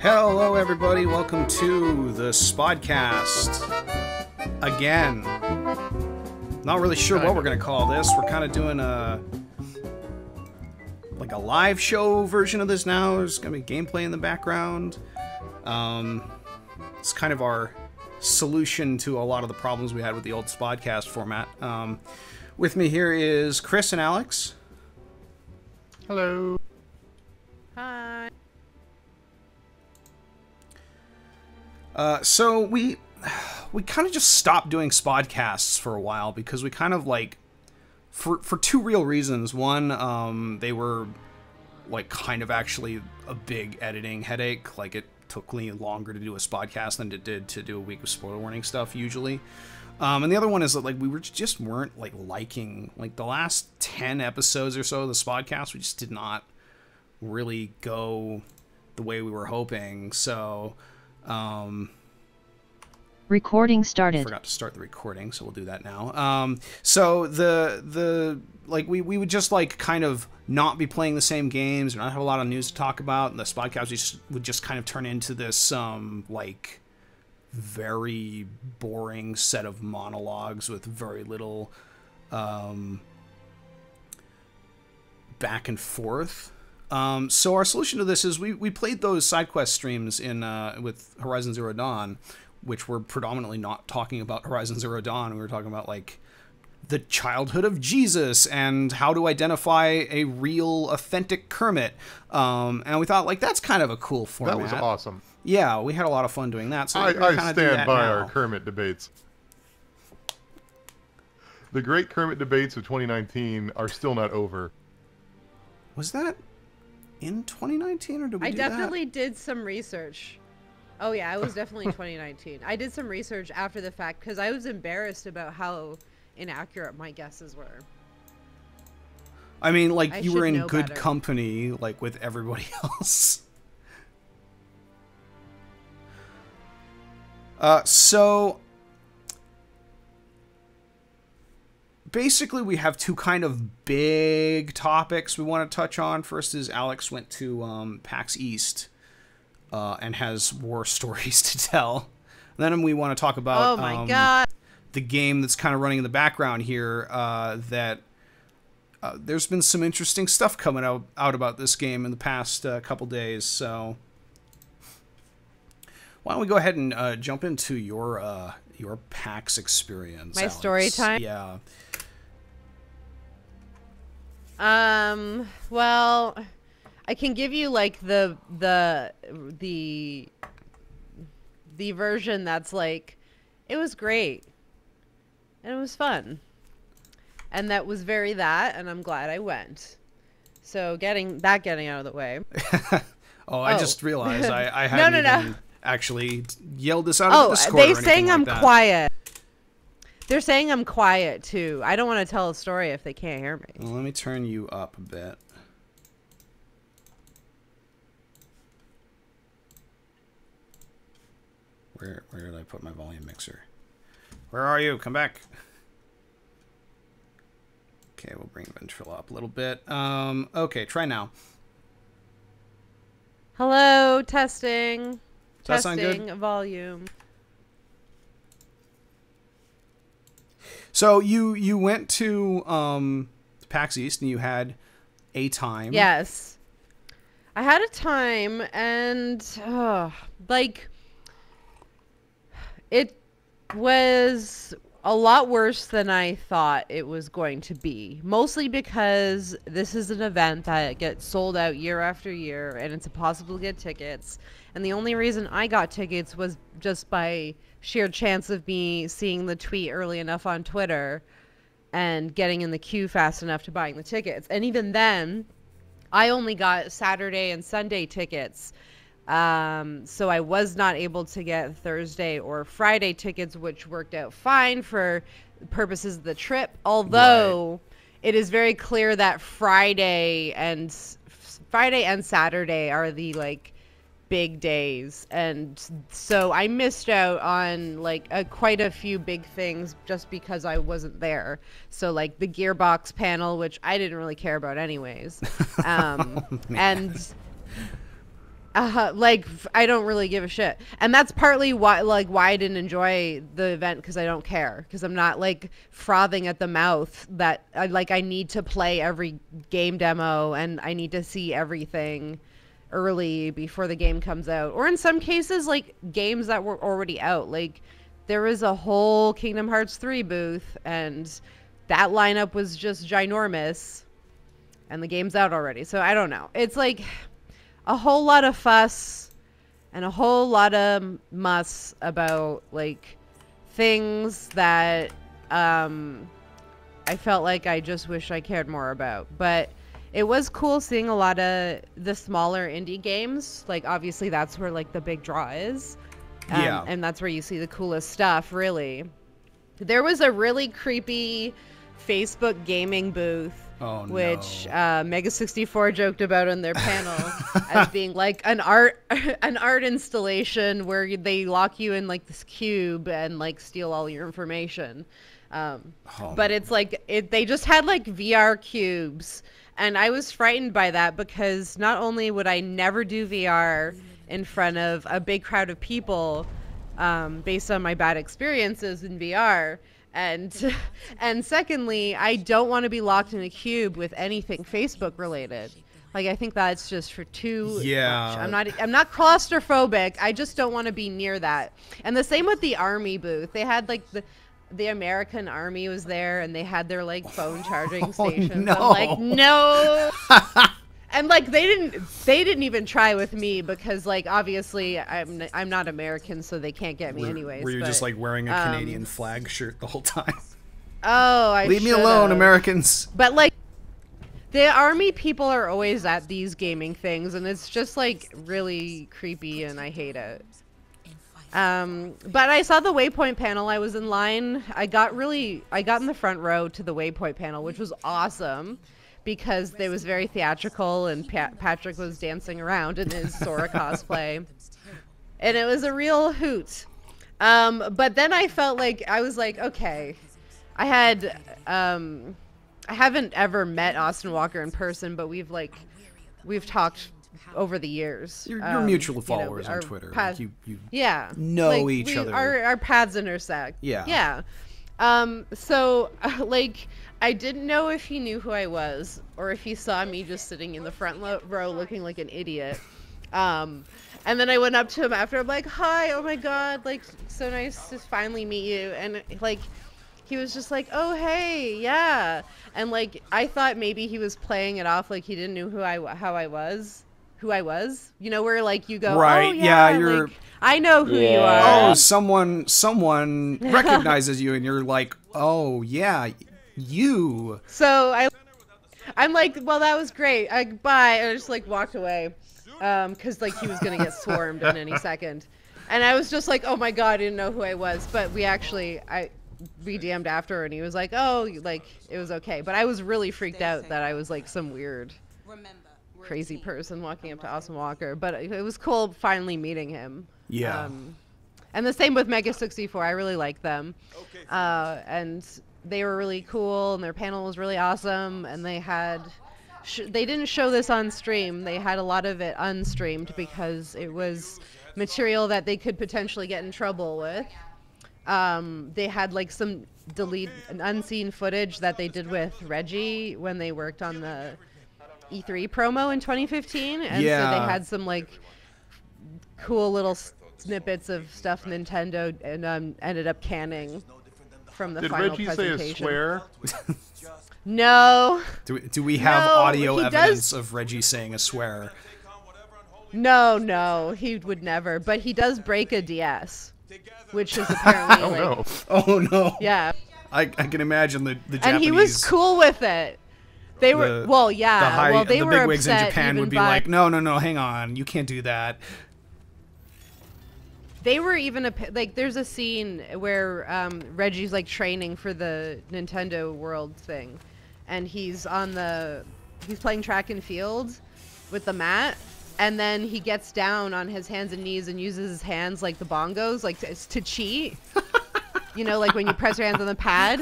Hello, everybody. Welcome to the Spodcast. Again. Not really sure what we're going to call this. We're kind of doing a live show version of this now. There's going to be gameplay in the background. It's kind of our solution to a lot of the problems we had with the old Spodcast format. With me here is Chris and Alex. Hello. Hi. So we kind of just stopped doing Spodcasts for a while because we kind of for two real reasons. One, they were kind of actually a big editing headache. It took me longer to do a Spodcast than it did to do a week of spoiler warning stuff usually. And the other one is that we weren't liking the last 10 episodes or so of the Spodcast. We just did not really go the way we were hoping. So recording started. I forgot to start the recording, so we'll do that now. So we would just kind of not be playing the same games, or not have a lot of news to talk about, and the Spodcast would just kind of turn into this very boring set of monologues with very little back and forth. So our solution to this is we played those side quest streams with Horizon Zero Dawn, which were predominantly not talking about Horizon Zero Dawn. We were talking about the childhood of Jesus and how to identify a real authentic Kermit. And we thought that's kind of a cool format. That was awesome. Yeah, we had a lot of fun doing that. So I stand by our Kermit debates. The great Kermit debates of 2019 are still not over. Was that in 2019 or did we do that? I definitely did some research. Oh yeah, it was definitely 2019. I did some research after the fact because I was embarrassed about how inaccurate my guesses were. I mean, you were in good better. company, with everybody else. So basically we have two kind of big topics we want to touch on. First is Alex went to PAX East and has war stories to tell. Then we want to talk about oh my God. the game that's kind of running in the background here, there's been some interesting stuff coming out about this game in the past couple days. So why don't we go ahead and jump into your PAX experience, My Alex. story time? Yeah. Well, I can give you the version that's it was great and it was fun, and that was and I'm glad I went. So getting out of the way. I just realized I hadn't even actually yelled this out of the Discord. They're saying I'm quiet. They're saying I'm quiet too. I don't want to tell a story if they can't hear me. Well, let me turn you up a bit. Where did I put my volume mixer? Where are you? Come back. Okay, we'll bring Ventrilo up a little bit. Okay, try now. Hello, testing. Does that sound good? Testing volume. So you went to PAX East and you had a time. Yes. I had a time, and it was a lot worse than I thought it was going to be. Mostly because this is an event that gets sold out year after year, and it's impossible to get tickets. And the only reason I got tickets was just by sheer chance of me seeing the tweet early enough on Twitter and getting in the queue fast enough to buying the tickets. And even then, I only got Saturday and Sunday tickets. So I was not able to get Thursday or Friday tickets, which worked out fine for purposes of the trip. Although it is very clear that Friday and Saturday are the big days, and so I missed out on quite a few big things just because I wasn't there. So the Gearbox panel, which I didn't really care about anyways, and Like I don't really give a shit, and that's partly why I didn't enjoy the event, because I don't care, because I'm not like frothing at the mouth that I need to play every game demo and I need to see everything early before the game comes out, or in some cases like games that were already out. Like there was a whole Kingdom Hearts 3 booth and that lineup was just ginormous and the game's out already, so I don't know. It's like a whole lot of fuss and a whole lot of muss about like things that I felt like I just wish I cared more about. But it was cool seeing a lot of the smaller indie games. Like obviously that's where like the big draw is. Yeah. And that's where you see the coolest stuff, really. There was a really creepy Facebook gaming booth, which Mega64 joked about in their panel as being like an art installation where they lock you in like this cube and like steal all your information. But it's like they just had like VR cubes, and I was frightened by that because not only would I never do VR in front of a big crowd of people, based on my bad experiences in VR. And secondly, I don't want to be locked in a cube with anything Facebook related. Like I think that's just for too much. I'm not claustrophobic. I just don't want to be near that. And the same with the Army booth. They had like the American Army was there, and they had their like phone charging stations. No. I'm like, no. And like they didn't even try with me because like obviously I'm not American, so they can't get me anyways. Were you just like wearing a Canadian flag shirt the whole time? Oh, Leave me alone, Americans. But like the Army people are always at these gaming things, and it's just like really creepy, and I hate it. But I saw the Waypoint panel. I was in line. I got in the front row to the Waypoint panel, which was awesome, because it was very theatrical, and Patrick was dancing around in his Sora cosplay, and it was a real hoot. But then I felt like I was like, okay, I haven't ever met Austin Walker in person, but we've talked over the years. You're mutual followers on Twitter. Paths, you know each other. Our paths intersect. Yeah. So like I didn't know if he knew who I was or if he saw me just sitting in the front row looking like an idiot. And then I went up to him after. I'm like, hi, oh my god, like so nice to finally meet you. And like he was just like, oh hey, yeah. And like I thought maybe he was playing it off like he didn't know who I was. You know, where like you go, right, oh yeah, you're like, I know who you are. Oh, someone recognizes you, and you're like, oh yeah, you. So I'm like, well, that was great. Bye. And I just like walked away, because like he was gonna get swarmed in any second, and I was just like, oh my god, I didn't know who I was. But we DM'd after, and he was like, oh, like it was okay. But I was really freaked out that I was like some weird, crazy person walking up to Austin Walker. But it was cool finally meeting him. Yeah. And the same with Mega64. I really liked them. And they were really cool, and their panel was really awesome. And they had, they didn't show this on stream. They had a lot of it unstreamed because it was material that they could potentially get in trouble with. They had like some unseen footage that they did with Reggie when they worked on the E3 promo in 2015, and so they had some like cool little snippets of stuff Nintendo and ended up canning from the final presentation. Did Reggie say a swear? No. Do we have audio evidence of Reggie saying a swear? No, he would never. But he does break a DS, which is apparently Oh no. Yeah. I can imagine the Japanese. And he was cool with it. They were the bigwigs in upset Japan would be like, no, hang on, you can't do that. They were even like, there's a scene where Reggie's like training for the Nintendo World thing, and he's playing track and field with the mat, and then he gets down on his hands and knees and uses his hands like the bongos, like to cheat. You know, like when you press your hands on the pad.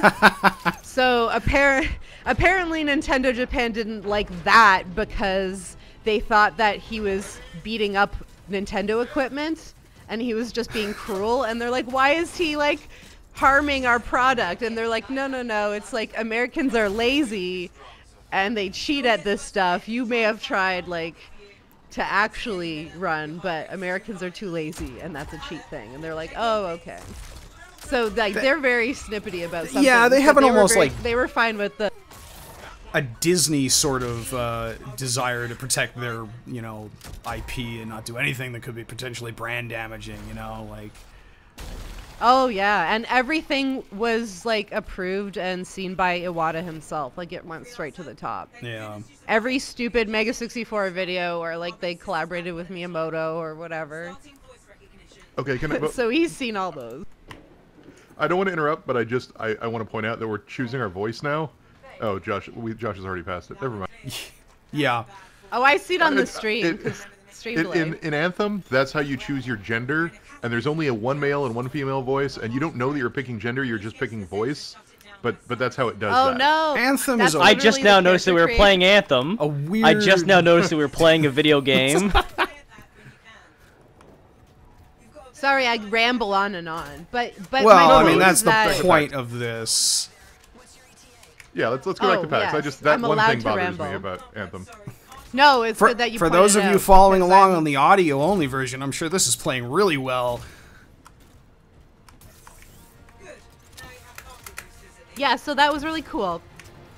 So apparently Nintendo Japan didn't like that because they thought that he was beating up Nintendo equipment and he was just being cruel, and they're like, why is he like harming our product? And they're like, no, it's like Americans are lazy and they cheat at this stuff. You may have tried like to actually run, but Americans are too lazy and that's a cheat thing. And they're like, oh, okay. So like they're very snippety about something. Yeah, they have an almost like they were fine with the a Disney sort of desire to protect their, you know, IP and not do anything that could be potentially brand damaging, you know, like. Oh yeah, and everything was like approved and seen by Iwata himself. Like it went straight to the top. Yeah. Every stupid Mega 64 video, or like they collaborated with Miyamoto or whatever. Okay, so he's seen all those. I don't want to interrupt, but I want to point out that we're choosing our voice now. Oh, Josh has already passed it. Never mind. Yeah. Oh, I see it on the stream. In Anthem, that's how you choose your gender, and there's only a one male and one female voice, and you don't know that you're picking gender, you're just picking voice. But that's how it does that. Oh no! Anthem is. I just now noticed that we were playing Anthem. A weird. I just now noticed that we were playing a video game. Sorry, I ramble on and on, but well, my I mean that's that the point of this. Yeah, let's go back to PAX. Yes. That I'm one allowed thing to bothers ramble. me about Anthem. No, it's good that you for pointed those of it you out, following because along on the audio only version, I'm sure this is playing really well. Yeah, so that was really cool.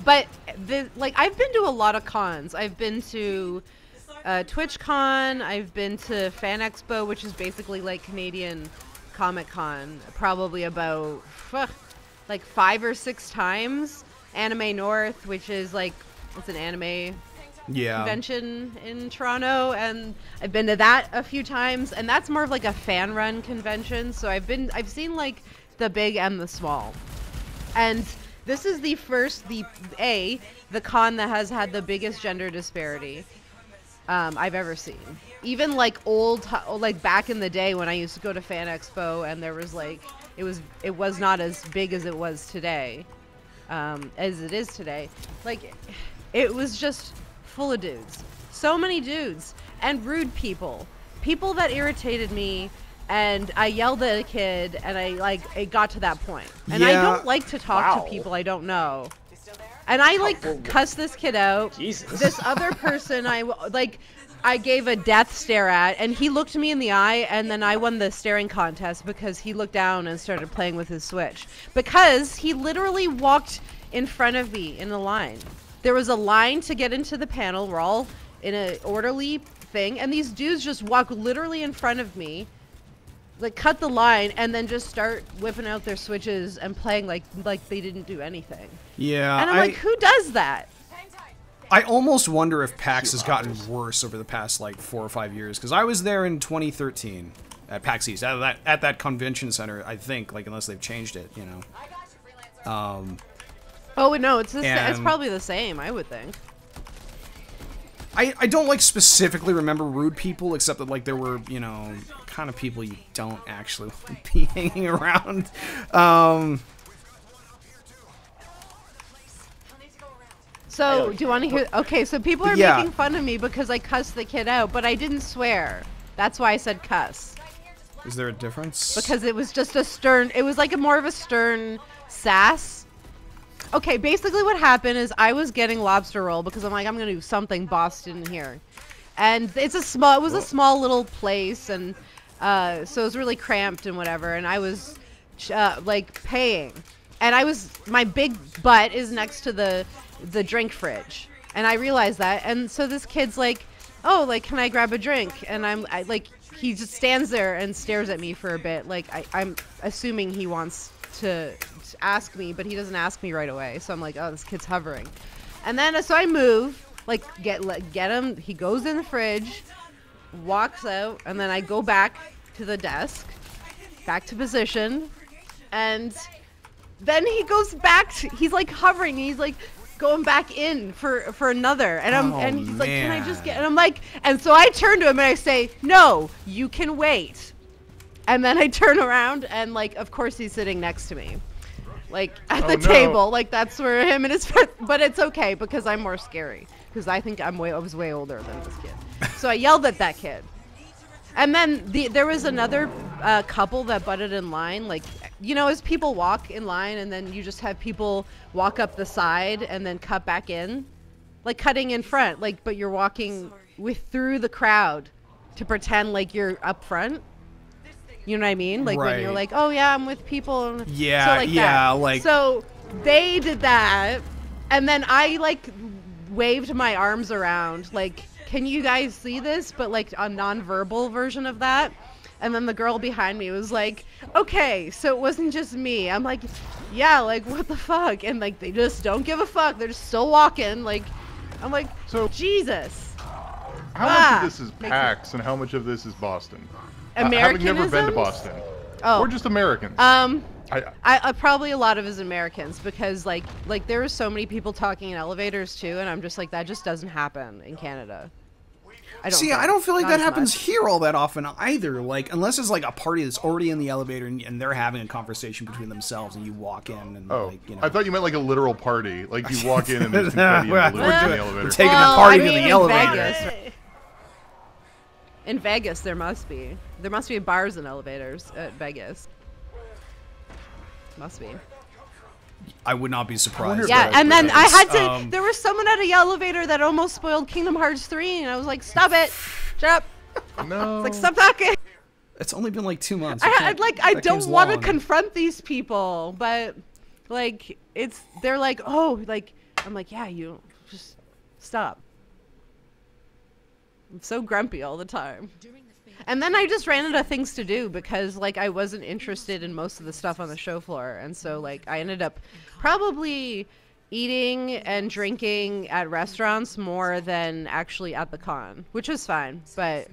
But I've been to a lot of cons. I've been to TwitchCon. I've been to Fan Expo, which is basically like Canadian Comic Con, probably about like 5 or 6 times. Anime North, which is like it's an anime convention in Toronto, and I've been to that a few times, and that's more of like a fan run convention. So I've seen like the big and the small. And this is the con that has had the biggest gender disparity I've ever seen. Even like like back in the day when I used to go to Fan Expo, and there was like it was not as big as it was today, as it is today. Like it was just full of dudes, so many dudes, and rude people that irritated me. And I yelled at a kid, and it got to that point. And I don't like to talk to people I don't know. And I cussed this kid out. Jesus. This other person I gave a death stare at, and he looked me in the eye, and then I won the staring contest because he looked down and started playing with his Switch. Because he literally walked in front of me in a line. There was a line to get into the panel. We're all in an orderly thing, and these dudes just walk literally in front of me, like cut the line, and then just start whipping out their Switches and playing like they didn't do anything. Yeah. And I'm like, who does that? I almost wonder if PAX has gotten worse over the past like 4 or 5 years, because I was there in 2013 at PAX East at that convention center, I think, like unless they've changed it, you know. Oh no, it's probably the same, I would think. I don't like specifically remember rude people, except that like there were, you know, kind of people you don't actually be hanging around. So, do you want to hear? Okay, so people are making fun of me because I cussed the kid out, but I didn't swear. That's why I said cuss. Is there a difference? Because it was just a stern, it was like more of a stern sass. Okay, basically what happened is I was getting lobster roll because I'm like, I'm gonna do something Boston here. And it was a small little place, and so it was really cramped and whatever, and I was like paying. And my big butt is next to the drink fridge. And I realized that, and so this kid's like, oh, like, can I grab a drink? And he just stands there and stares at me for a bit, like I'm assuming he wants to ask me, but he doesn't ask me right away. So I'm like, oh, this kid's hovering. And then so I move, like get him. He goes in the fridge, walks out, and then I go back to the desk, back to position, and then he goes back. He's like hovering. He's like going back in for another, and he's like, can I just get? And I'm like, and so I turn to him and I say, no, you can wait. And then I turn around and like, of course he's sitting next to me, like at the table, like that's where him and his friend. But it's okay because I'm more scary. because I think I was way older than this kid. So I yelled at that kid. And then there was another couple that butted in line, like, you know, as people walk in line and then you just have people walk up the side and then cut back in, like cutting in front, like, but you're walking through the crowd to pretend like you're up front. You know what I mean? Like when you're like, oh yeah, I'm with people. Yeah, so like yeah, that. like. So they did that, and then I like waved my arms around, like, can you guys see this? But like a non-verbal version of that. And then the girl behind me was like, okay, so it wasn't just me. I'm like, yeah, like what the fuck? And like they just don't give a fuck. They're just still walking. Like, I'm like, so Jesus. How much of this is PAX and how much of this is Boston? Having never been to Boston. Oh. Or just Americans. I probably a lot of it is Americans, because like there are so many people talking in elevators too, and I'm just like, that just doesn't happen in Canada. I don't feel like that happens here all that often either. Like, unless it's like a party that's already in the elevator and they're having a conversation between themselves, and you walk in and like, you know. I thought you meant like a literal party. Like you walk in and there's confetti and balloons in the elevator. We're taking the party to the elevator. Vegas, in Vegas, there must be bars and elevators at Vegas. Must be. I would not be surprised. Yeah, and then I had to. There was someone at a elevator that almost spoiled Kingdom Hearts 3, and I was like, "Stop it! Shut up!" No. Like, stop talking. It's only been like 2 months. I don't want to confront these people, but like they're like, oh, like I'm like, yeah, you just stop. I'm so grumpy all the time. And then I just ran out of things to do because like I wasn't interested in most of the stuff on the show floor, and so like I ended up probably eating and drinking at restaurants more than actually at the con, which was fine, but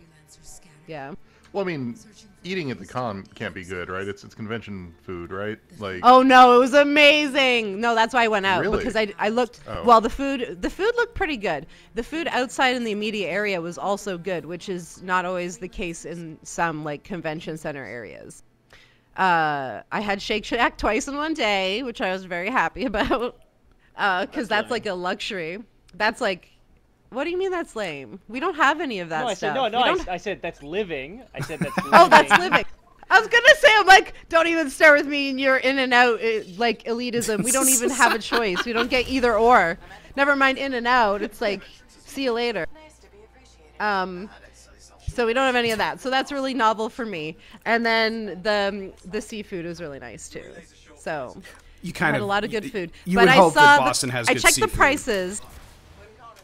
yeah. Well, I mean, eating at the con can't be good, right? It's convention food, right? Like. Oh no, it was amazing. No, that's why I went out. Really? Because I looked. Oh. Well, the food looked pretty good. The food outside in the immediate area was also good, which is not always the case in some like convention center areas. I had Shake Shack twice in one day, which I was very happy about. Because that's like a luxury. That's like. What do you mean that's lame? We don't have any of that stuff. I said that's living. I said that's living. Oh, that's living. I was gonna say, I'm like, don't even start with me and your in and out like elitism. We don't even have a choice. We don't get either or. Never mind in and out. It's like, see you later. So we don't have any of that. So that's really novel for me. And then the seafood was really nice too. So you had a lot of good food. You would hope that Boston has good seafood. I checked the prices.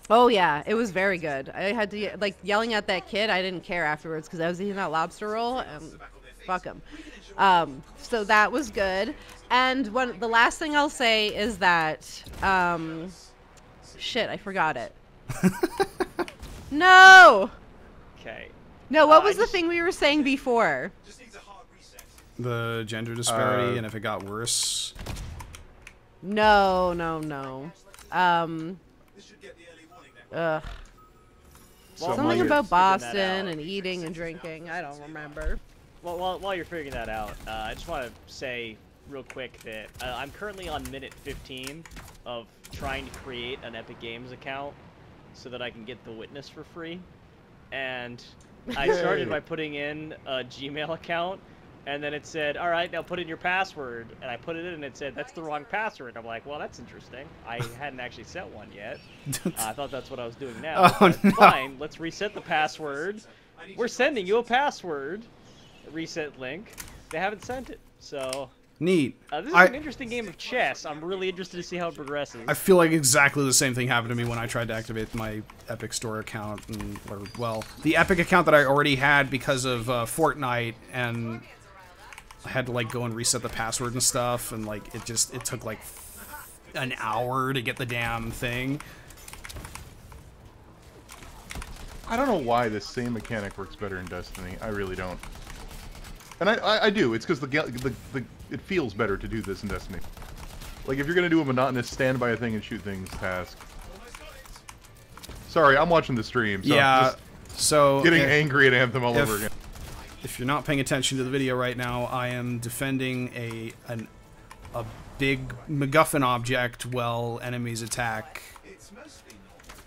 Oh yeah, it was very good. I had to like yelling at that kid. I didn't care afterwards because I was eating that lobster roll and fuck him. So that was good. And the last thing I'll say is that shit, I forgot it. No. Okay. No, what was the thing we were saying before? The gender disparity and if it got worse. No. Something about Boston and eating and drinking. I don't remember. Well, while you're figuring that out, I just want to say real quick that I'm currently on minute 15 of trying to create an Epic Games account so that I can get the Witness for free. And I started by putting in a Gmail account, and then it said, all right, now put in your password. And I put it in, and it said, that's the wrong password. I'm like, well, that's interesting. I hadn't actually set one yet. I thought that's what I was doing now. Oh, no. Fine, let's reset the password. We're sending you a password. Reset link. They haven't sent it, so... Neat. This is an interesting game of chess. I'm really interested to see how it progresses. I feel like exactly the same thing happened to me when I tried to activate my Epic Store account, well, the Epic account that I already had because of Fortnite, and I had to like go and reset the password and stuff, and like it took like an hour to get the damn thing. I don't know why this same mechanic works better in Destiny. I really don't. And I do. It's because it feels better to do this in Destiny. Like, if you're going to do a monotonous stand by a thing and shoot things task. Sorry, I'm watching the stream. So yeah, so... Getting angry at Anthem all over again. If you're not paying attention to the video right now, I am defending a big MacGuffin object while enemies attack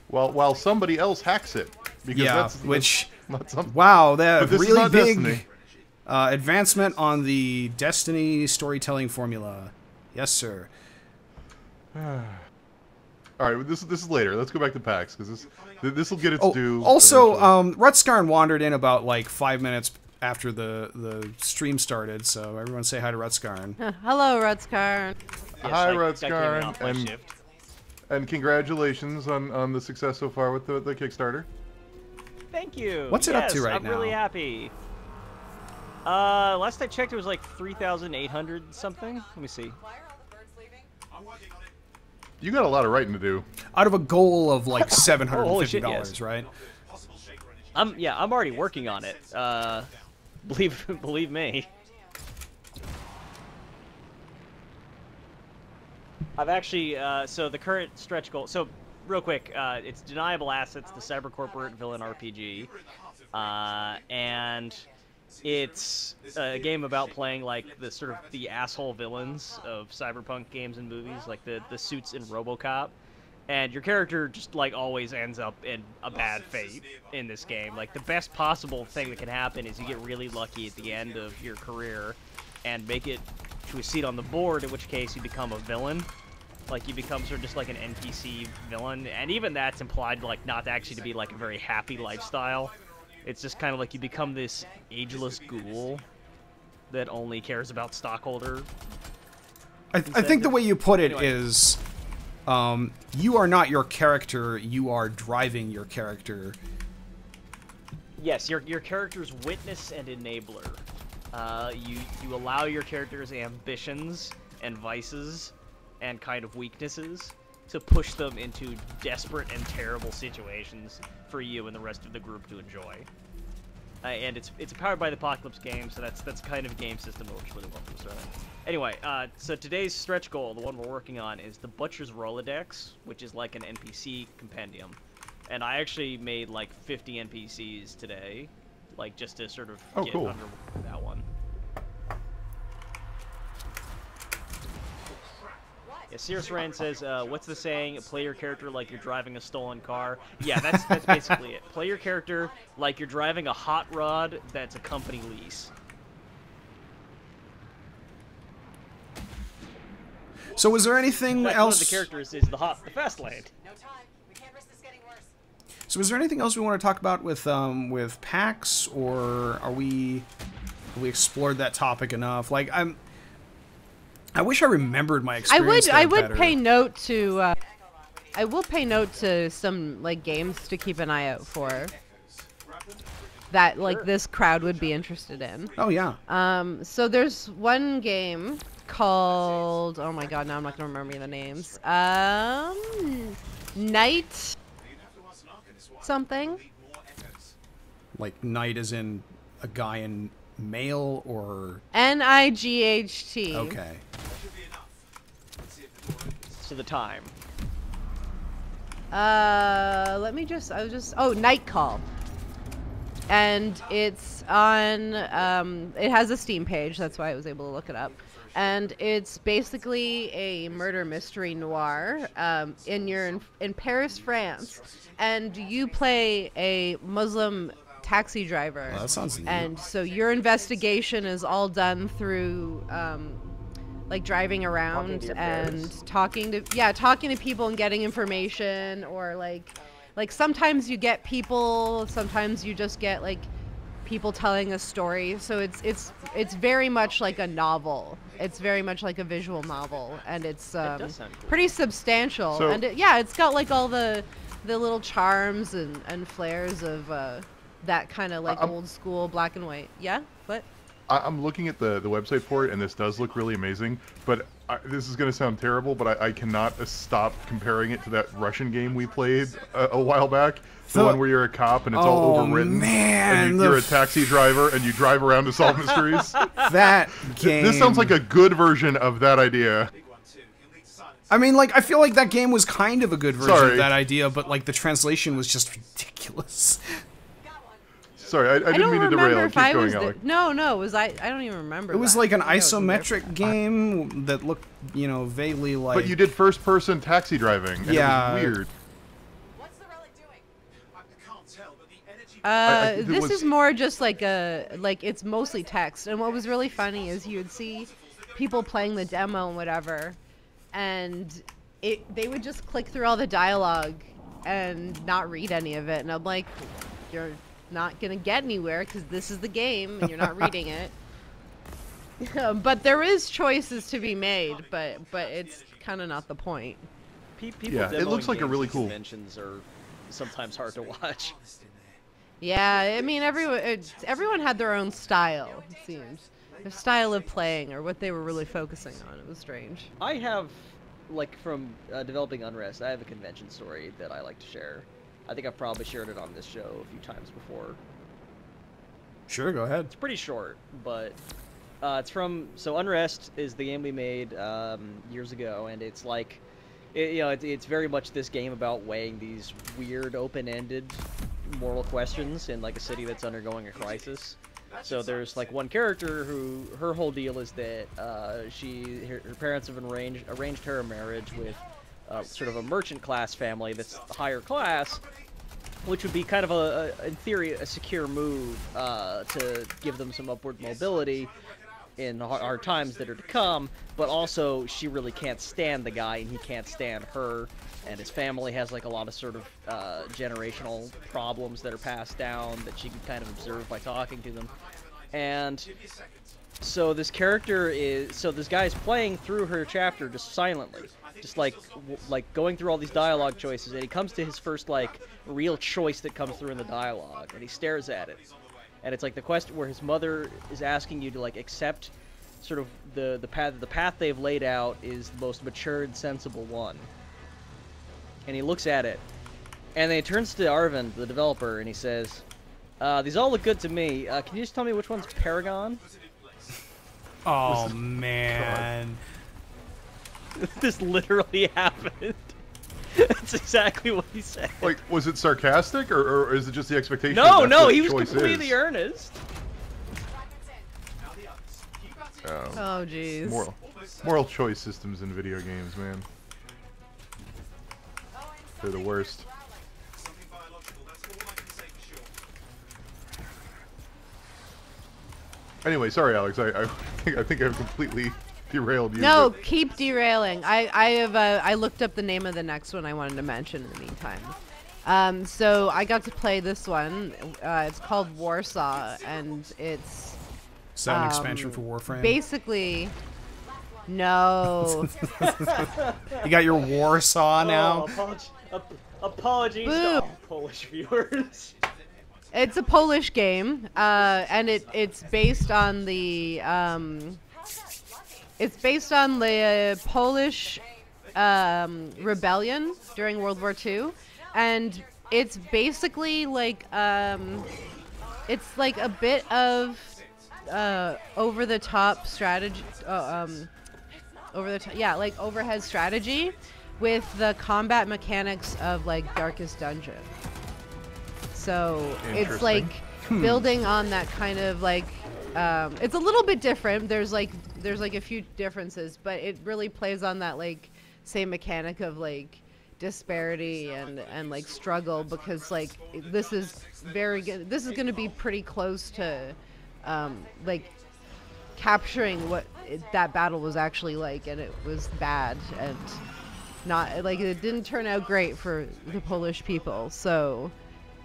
while somebody else hacks it. Because Yeah, that's which not something. wow, that But this is really not big Destiny. advancement on the Destiny storytelling formula. Yes, sir. All right, this is later. Let's go back to PAX because this will get its due. Also, eventually. Rutskarn wandered in about like 5 minutes after the stream started, so everyone say hi to Rutskarn. Hello, Rutskarn. Hi, I came in off my Rutskarn, shift. and congratulations on the success so far with the Kickstarter. Thank you. What's it up to right I'm now? really happy. Last I checked, it was like 3,800 something. Let me see. You got a lot of writing to do. Out of a goal of like $750, holy shit, yes. right? I'm already working on it. Believe me. I've actually so the current stretch goal. So real quick, it's Deniable Assets, the cyber corporate villain RPG, and it's a game about playing like the sort of the asshole villains of cyberpunk games and movies, like the suits in RoboCop. And your character just like always ends up in a bad fate in this game. Like the best possible thing that can happen is you get really lucky at the end of your career and make it to a seat on the board, in which case you become a villain. Like you become sort of just like an NPC villain, and even that's implied like not actually to be like a very happy lifestyle. It's just kind of like you become this ageless ghoul that only cares about stockholder. I think the way you put it Anyway. is, you are not your character, you are driving your character. Yes, your character's witness and enabler. You allow your character's ambitions and vices and kind of weaknesses to push them into desperate and terrible situations for you and the rest of the group to enjoy. And it's powered by the Apocalypse game, so that's kind of a game system that works really well for this. Right? Anyway, so today's stretch goal, the one we're working on, is the Butcher's Rolodex, which is like an NPC compendium. And I actually made like 50 NPCs today, like just to sort of get cool. under that one. Yeah, Cirrus Rand says, what's the saying? Play your character like you're driving a stolen car. Yeah, that's basically it. Play your character like you're driving a hot rod that's a company lease. So was there anything Like else? one of the characters is the fast lane. No time. We can't risk this getting worse. So is there anything else we want to talk about with PAX, or have we explored that topic enough? Like I wish I remembered my experience. I would better. pay note to. I will pay note to some like games to keep an eye out for. That like this crowd would be interested in. Oh yeah. So there's one game called, oh my god, now I'm not gonna remember the names. Night something. Like Knight as in a guy in mail, or NIGHT. okay. To the time. Let me just, oh, Night Call. And it's on, it has a Steam page, that's why I was able to look it up. And it's basically a murder mystery noir, in Paris, France. And you play a Muslim taxi driver. Well, that sounds neat. And so your investigation is all done through, like driving around and talking to people and getting information, or like sometimes you get people, sometimes you just get like people telling a story. So it's very much like a novel. It's very much like a visual novel, and it's does sound cool. pretty substantial. So- And it's got like all the little charms and flares of that kind of like old school black and white. Yeah, what? I'm looking at the website for it, and this does look really amazing. But this is going to sound terrible, but I cannot stop comparing it to that Russian game we played a while back. The one where you're a cop and it's all overwritten. Man, and you're a taxi driver and you drive around to solve mysteries. That game. This sounds like a good version of that idea. I mean, like, I feel like that game was kind of a good version Sorry. of that idea, but like the translation was just ridiculous. Sorry, I I didn't don't mean to remember derail. if Keep I going, was Alec. no, it was I don't even remember. It was that. like an I think I was in there isometric game that looked, vaguely like. But you did first-person taxi driving, and Yeah. it was weird. What's the This is more just like it's mostly text. And what was really funny is you would see people playing the demo and whatever, and they would just click through all the dialogue and not read any of it. And I'm like, you're not gonna get anywhere because this is the game and you're not reading it. But there is choices to be made, but it's kind of not the point. People Yeah, it looks like a really cool. Conventions are sometimes hard to watch. Yeah, I mean everyone had their own style. It seems their style of playing or what they were really focusing on. It was strange. I have, like, from developing Unrest, I have a convention story that I like to share. I think I've probably shared it on this show a few times before. Sure, go ahead. It's pretty short, but it's from... So Unrest is the game we made years ago, and it's like... it's very much this game about weighing these weird, open-ended moral questions in, like, a city that's undergoing a crisis. So there's, like, one character who... Her whole deal is that her parents have arranged her a marriage with sort of a merchant class family that's higher class, which would be kind of in theory, a secure move to give them some upward mobility in the hard times that are to come, but also she really can't stand the guy and he can't stand her, and his family has like a lot of sort of generational problems that are passed down that she can kind of observe by talking to them. And so this guy is playing through her chapter just silently, just like going through all these dialogue choices, and he comes to his first like real choice that comes through in the dialogue, and he stares at it. And it's like the question where his mother is asking you to like accept sort of the path they've laid out is the most mature and sensible one. And he looks at it, and then he turns to Arvind, the developer, and he says, "These all look good to me. Can you just tell me which one's Paragon?" Oh man, this literally happened. That's exactly what he said. Like, was it sarcastic, or is it just the expectation? No, he was completely earnest. Oh, jeez. Moral choice systems in video games, man. They're the worst. Anyway, sorry, Alex. I think I've completely derailed you. No, but... keep derailing. I looked up the name of the next one I wanted to mention in the meantime. So I got to play this one. It's called Warsaw, and it's... Is that an expansion for Warframe? Basically, no. You got your Warsaw now? Apologies to all Polish viewers. It's a Polish game, and it's based on the Polish rebellion during World War II, and it's basically like it's like a bit of over-the-top strategy, like overhead strategy, with the combat mechanics of like Darkest Dungeon. So it's like building on that kind of like it's a little bit different. There's like a few differences, but it really plays on that like same mechanic of like disparity and like struggle, because like this is very good. This is going to be pretty close to like capturing what that battle was actually like, and it was bad and not like it didn't turn out great for the Polish people. So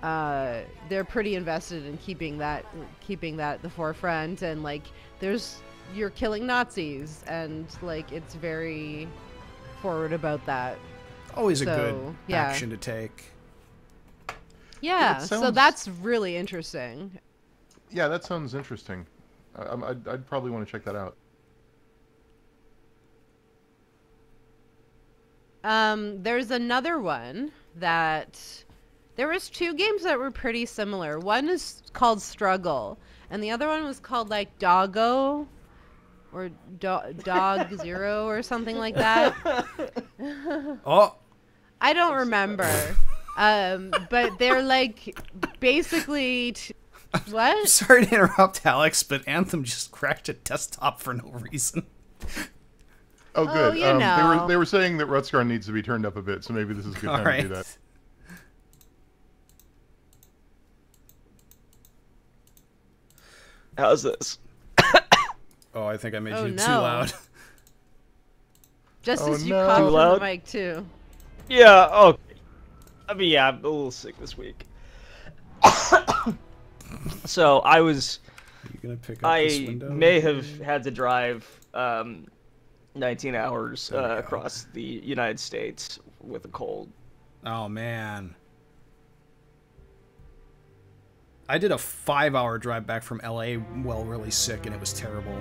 they're pretty invested in keeping that at the forefront, and like you're killing Nazis, and like it's very forward about that. Always a good action to take. Yeah, so that's really interesting. Yeah, that sounds interesting. I'd probably want to check that out. There's another one that... There was two games that were pretty similar. One is called Struggle, and the other one was called like Doggo, or Dog Zero, or something like that. Oh, I don't remember. But they're like basically what? Sorry to interrupt, Alex, but Anthem just cracked a desktop for no reason. Oh, good. You know. They were saying that Rutskarn needs to be turned up a bit, so maybe this is a good time to do that. How's this? Oh, I think I made Oh, you too no. loud. Just Oh, as you no. cough Too in loud? the mic too. Yeah, oh. I mean, yeah, I'm a little sick this week. So, Are you gonna pick up this I window? may have had to drive 19 hours There we go. across the United States with a cold. Oh man. I did a 5-hour drive back from LA while really sick, and it was terrible.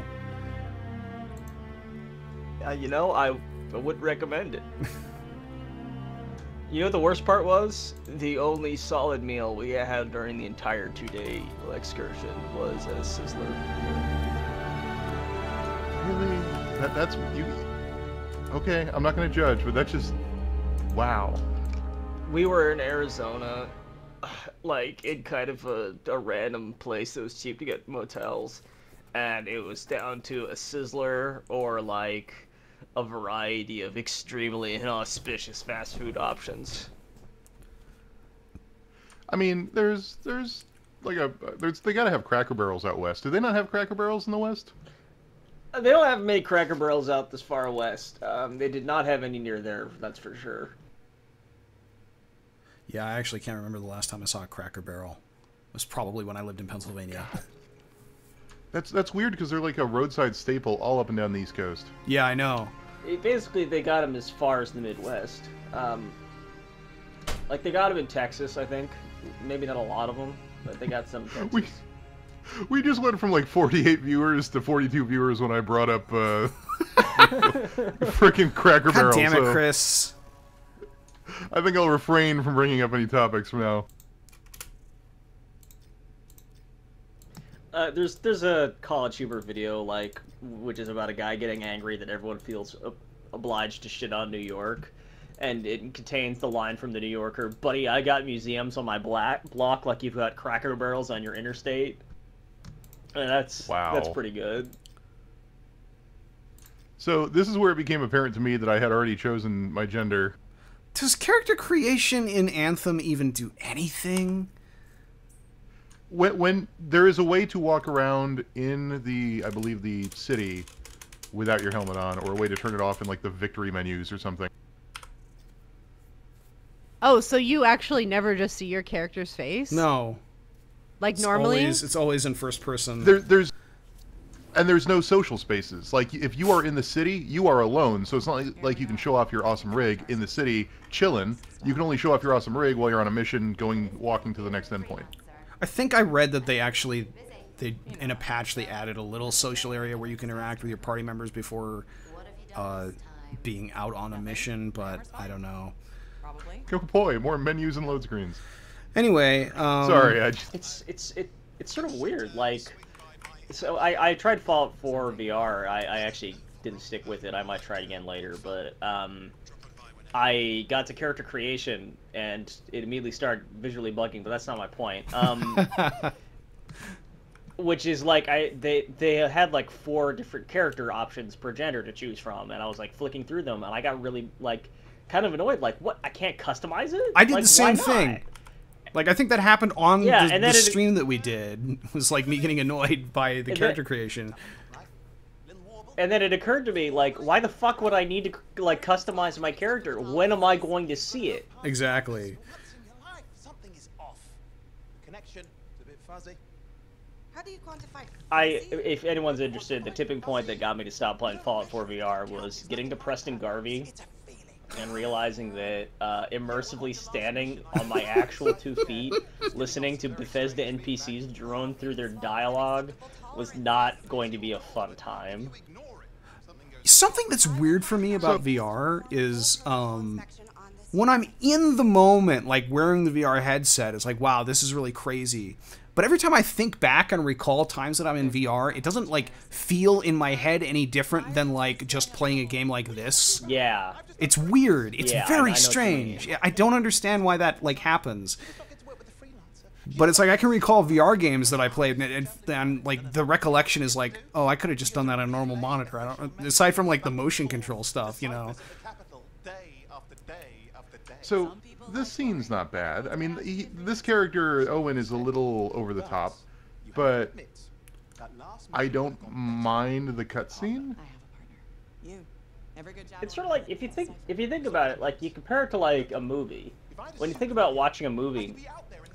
You know, I wouldn't recommend it. You know what the worst part was? The only solid meal we had during the entire 2-day excursion was at a Sizzler. Really? That's you. Okay, I'm not gonna judge, but that's just wow. We were in Arizona, like in kind of a random place that was cheap to get motels, and it was down to a Sizzler or like a variety of extremely inauspicious fast food options. I mean, there's like they gotta have Cracker Barrels out west. Do they not have Cracker Barrels in the west? They don't have many Cracker Barrels out this far west. They did not have any near there, that's for sure. Yeah, I actually can't remember the last time I saw a Cracker Barrel. It was probably when I lived in Pennsylvania. That's weird because they're like a roadside staple all up and down the East Coast. Yeah, I know. Basically, they got them as far as the Midwest. Like, they got them in Texas, I think. Maybe not a lot of them, but they got some in Texas. We just went from like 48 viewers to 42 viewers when I brought up freaking Cracker Barrel. God damn it, so Chris. I think I'll refrain from bringing up any topics from now. There's a College Humor video, like, which is about a guy getting angry that everyone feels obliged to shit on New York, and it contains the line from the New Yorker, "Buddy, I got museums on my block like you've got Cracker Barrels on your interstate." And that's pretty good. So this is where it became apparent to me that I had already chosen my gender. Does character creation in Anthem even do anything? When there is a way to walk around in the, I believe, the city without your helmet on, or a way to turn it off in like the victory menus or something. Oh, so you actually never just see your character's face? No. Like normally? It's always in first person. There's no social spaces. Like, if you are in the city, you are alone, so it's not like you can show off your awesome rig in the city chilling. You can only show off your awesome rig while you're on a mission walking to the next endpoint. I think I read that they in a patch they added a little social area where you can interact with your party members before being out on a mission, but I don't know. Go boy, more menus and load screens. Anyway, sorry, It's sort of weird, like, so I tried Fallout 4 VR. I actually didn't stick with it. I might try it again later, but I got to character creation and it immediately started visually bugging, but that's not my point. Which is like they had like 4 different character options per gender to choose from, and I was like flicking through them, and I got really like kind of annoyed. Like, what? I can't customize it? I did like, the same why thing. not? Like, I think that happened on and the then stream that we did. It was like me getting annoyed by the character creation. And then it occurred to me, like, why the fuck would I need to like customize my character? When am I going to see it? Exactly. Something is off. Connection is a bit fuzzy. How do you quantify If anyone's interested, the tipping point that got me to stop playing Fallout 4 VR was getting to Preston Garvey It's a feeling. and realizing that immersively standing on my actual 2 feet, listening to Bethesda NPCs drone through their dialogue was not going to be a fun time. Something that's weird for me about VR is when I'm in the moment, like wearing the VR headset, it's like, wow, this is really crazy. But every time I think back and recall times that I'm in VR, it doesn't like feel in my head any different than like just playing a game like this. Yeah. It's weird. It's Yeah, I very know what you strange. mean. I don't understand why that like happens. But it's like I can recall VR games that I played, and like the recollection is like, oh, I could have just done that on a normal monitor. I don't, aside from like the motion control stuff, you know. So this scene's not bad. I mean, this character Owen is a little over the top, but That last I mission don't had gone mind the better. cutscene. I have a partner. You. Every good job. It's sort of like if you think about it, like you compare it to like a movie. When you think about watching a movie,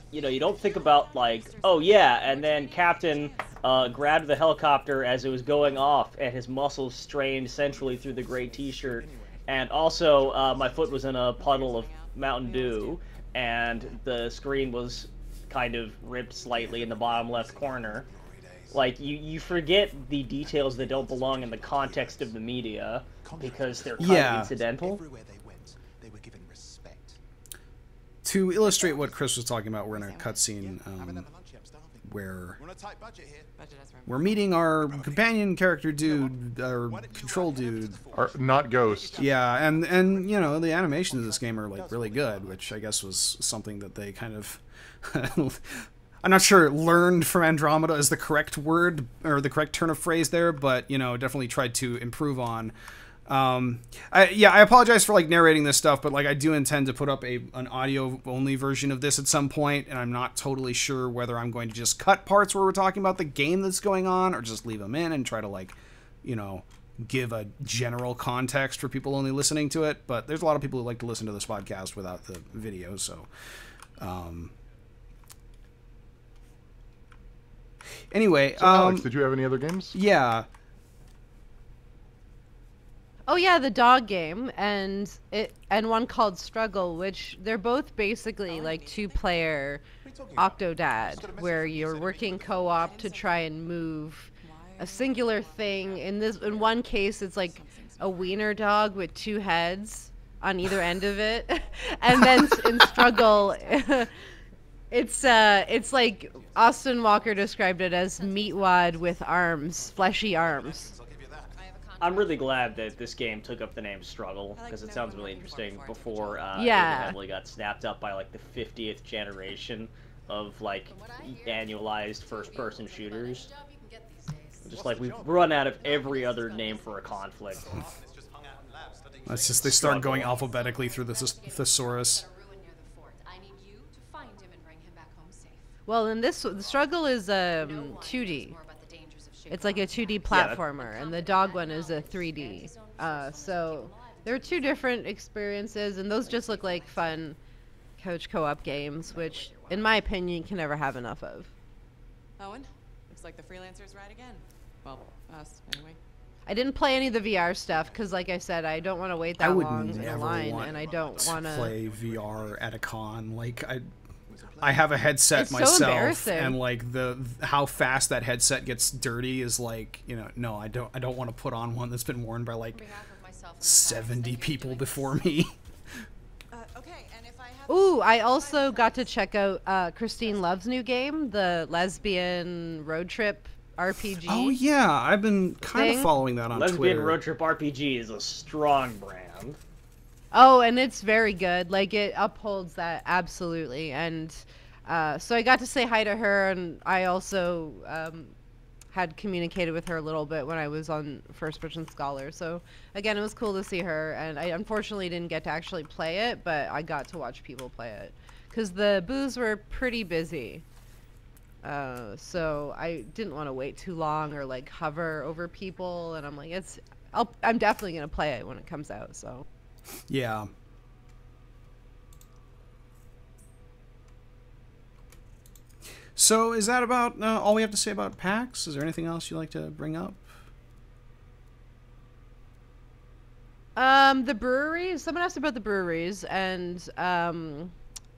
you know, you don't think about like, oh yeah, and then Captain grabbed the helicopter as it was going off, and his muscles strained centrally through the gray T-shirt, and also my foot was in a puddle of Mountain Dew, and the screen was kind of ripped slightly in the bottom left corner. Like, you forget the details that don't belong in the context of the media because they're kind of incidental. Everywhere they went, they were given respect. To illustrate what Chris was talking about, we're in a cutscene Haven't had a lunch yet, I'm starving. where We're on a tight budget here. we're meeting our companion character dude, our control dude. Or not Ghost. Yeah, and you know, the animations of this game are like really good, which I guess was something that they kind of I'm not sure learned from Andromeda is the correct word or the correct turn of phrase there, but you know, definitely tried to improve on. I apologize for like narrating this stuff, but like I do intend to put up an audio only version of this at some point, and I'm not totally sure whether I'm going to just cut parts where we're talking about the game that's going on or just leave them in and try to like, you know, give a general context for people only listening to it. But there's a lot of people who like to listen to this podcast without the video, so anyway, So, Alex, did you have any other games? yeah. Oh yeah, the dog game and one called Struggle, which they're both basically like 2-player Octodad, where you're working co-op to try and move a singular thing. In one case, it's like a wiener dog with 2 heads on either end of it, and then in Struggle, it's like Austin Walker described it as meatwad with arms, fleshy arms. I'm really glad that this game took up the name Struggle, because it sounds really interesting before it Yeah. inevitably got snapped up by like the 50th generation of like annualized first-person shooters. Just like we've run out of every other name for a conflict. That's just they start going alphabetically through the thesaurus. Well, in this, the Struggle is 2D. It's like a 2D platformer, and the dog one is a 3D. So there are 2 different experiences, and those just look like fun couch co-op games, which, in my opinion, you can never have enough of. Owen, looks like the freelancers ride again. Well, us, anyway. I didn't play any of the VR stuff because, like I said, I don't want to wait I that would long in a never line, want and I don't want to play VR at a con. Like I have a headset It's so myself, embarrassing. and like how fast that headset gets dirty is like, you know, no, I don't want to put on one that's been worn by like 70 people before me. Okay, and if I have Ooh, I also got to check out Christine Love's new game, the lesbian road trip RPG. Oh yeah, I've been kind of Thing? following that on Lesbian Twitter. Road Trip RPG is a strong brand. Oh, and it's very good. Like, it upholds that absolutely. And so I got to say hi to her, and I also had communicated with her a little bit when I was on First Person Scholar. So again, it was cool to see her, and I unfortunately didn't get to actually play it, but I got to watch people play it because the booths were pretty busy. So I didn't want to wait too long or like hover over people, and I'm like, I'm definitely gonna play it when it comes out. So. Yeah. So is that about all we have to say about PAX? Is there anything else you'd like to bring up? The breweries. Someone asked about the breweries, and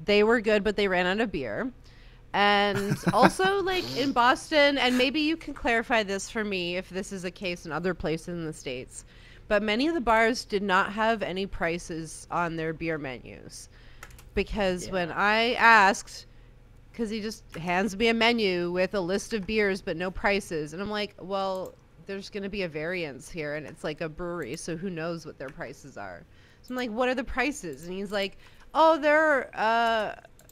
they were good, but they ran out of beer. And also, like in Boston, and maybe you can clarify this for me if this is a case in other places in the States, but many of the bars did not have any prices on their beer menus. Because when I asked, because he just hands me a menu with a list of beers but no prices, and I'm like, well, there's going to be a variance here, and it's like a brewery, so who knows what their prices are. So I'm like, what are the prices? And he's like, oh, they're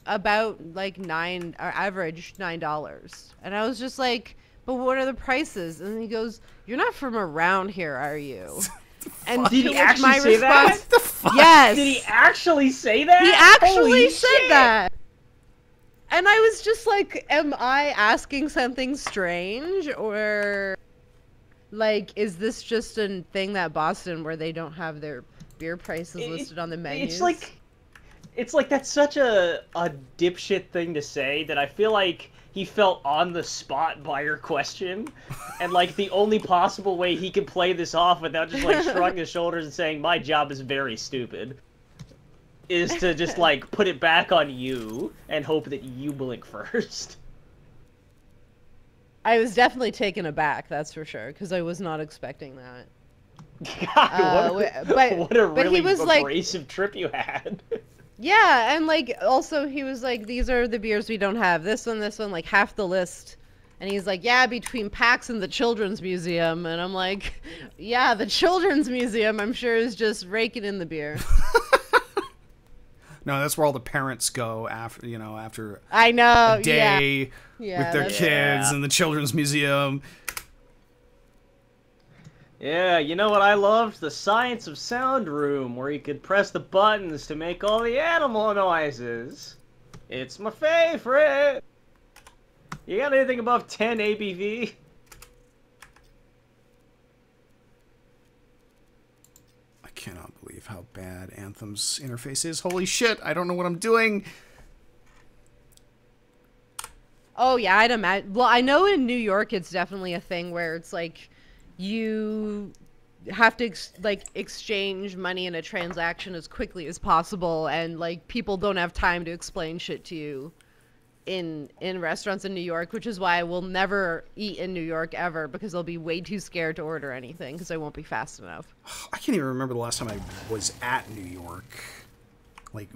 about like average $9. And I was just like, but what are the prices? And he goes, you're not from around here, are you? And Did to he which actually my say that? response, What the fuck? yes. Did he actually say that? He actually Holy said shit. that. And I was just like, am I asking something strange, or like, is this just a thing that Boston where they don't have their beer prices listed on the menus? It's like that's such a dipshit thing to say that I feel like he felt on the spot by your question, and like the only possible way he could play this off without just like shrugging his shoulders and saying my job is very stupid is to just like put it back on you and hope that you blink first. I was definitely taken aback, that's for sure, because I was not expecting that. God, what a really abrasive trip you had. Yeah, and like also he was like, these are the beers we don't have. This one, like half the list. And he's like, yeah, between PAX and the Children's Museum. And I'm like, yeah, the Children's Museum, I'm sure, is just raking in the beer. No, that's where all the parents go after, after I know, a day yeah, with their kids in the Children's Museum. Yeah, you know what I loved? The Science of Sound room, where you could press the buttons to make all the animal noises. It's my favorite! You got anything above 10 ABV? I cannot believe how bad Anthem's interface is. Holy shit, I don't know what I'm doing. Oh, yeah, I'd imagine. Well, I know in New York it's definitely a thing where it's like you have to exchange money in a transaction as quickly as possible, and like people don't have time to explain shit to you in restaurants in New York, which is why I will never eat in New York ever, because I'll be way too scared to order anything because I won't be fast enough. I can't even remember the last time I was at New York. Like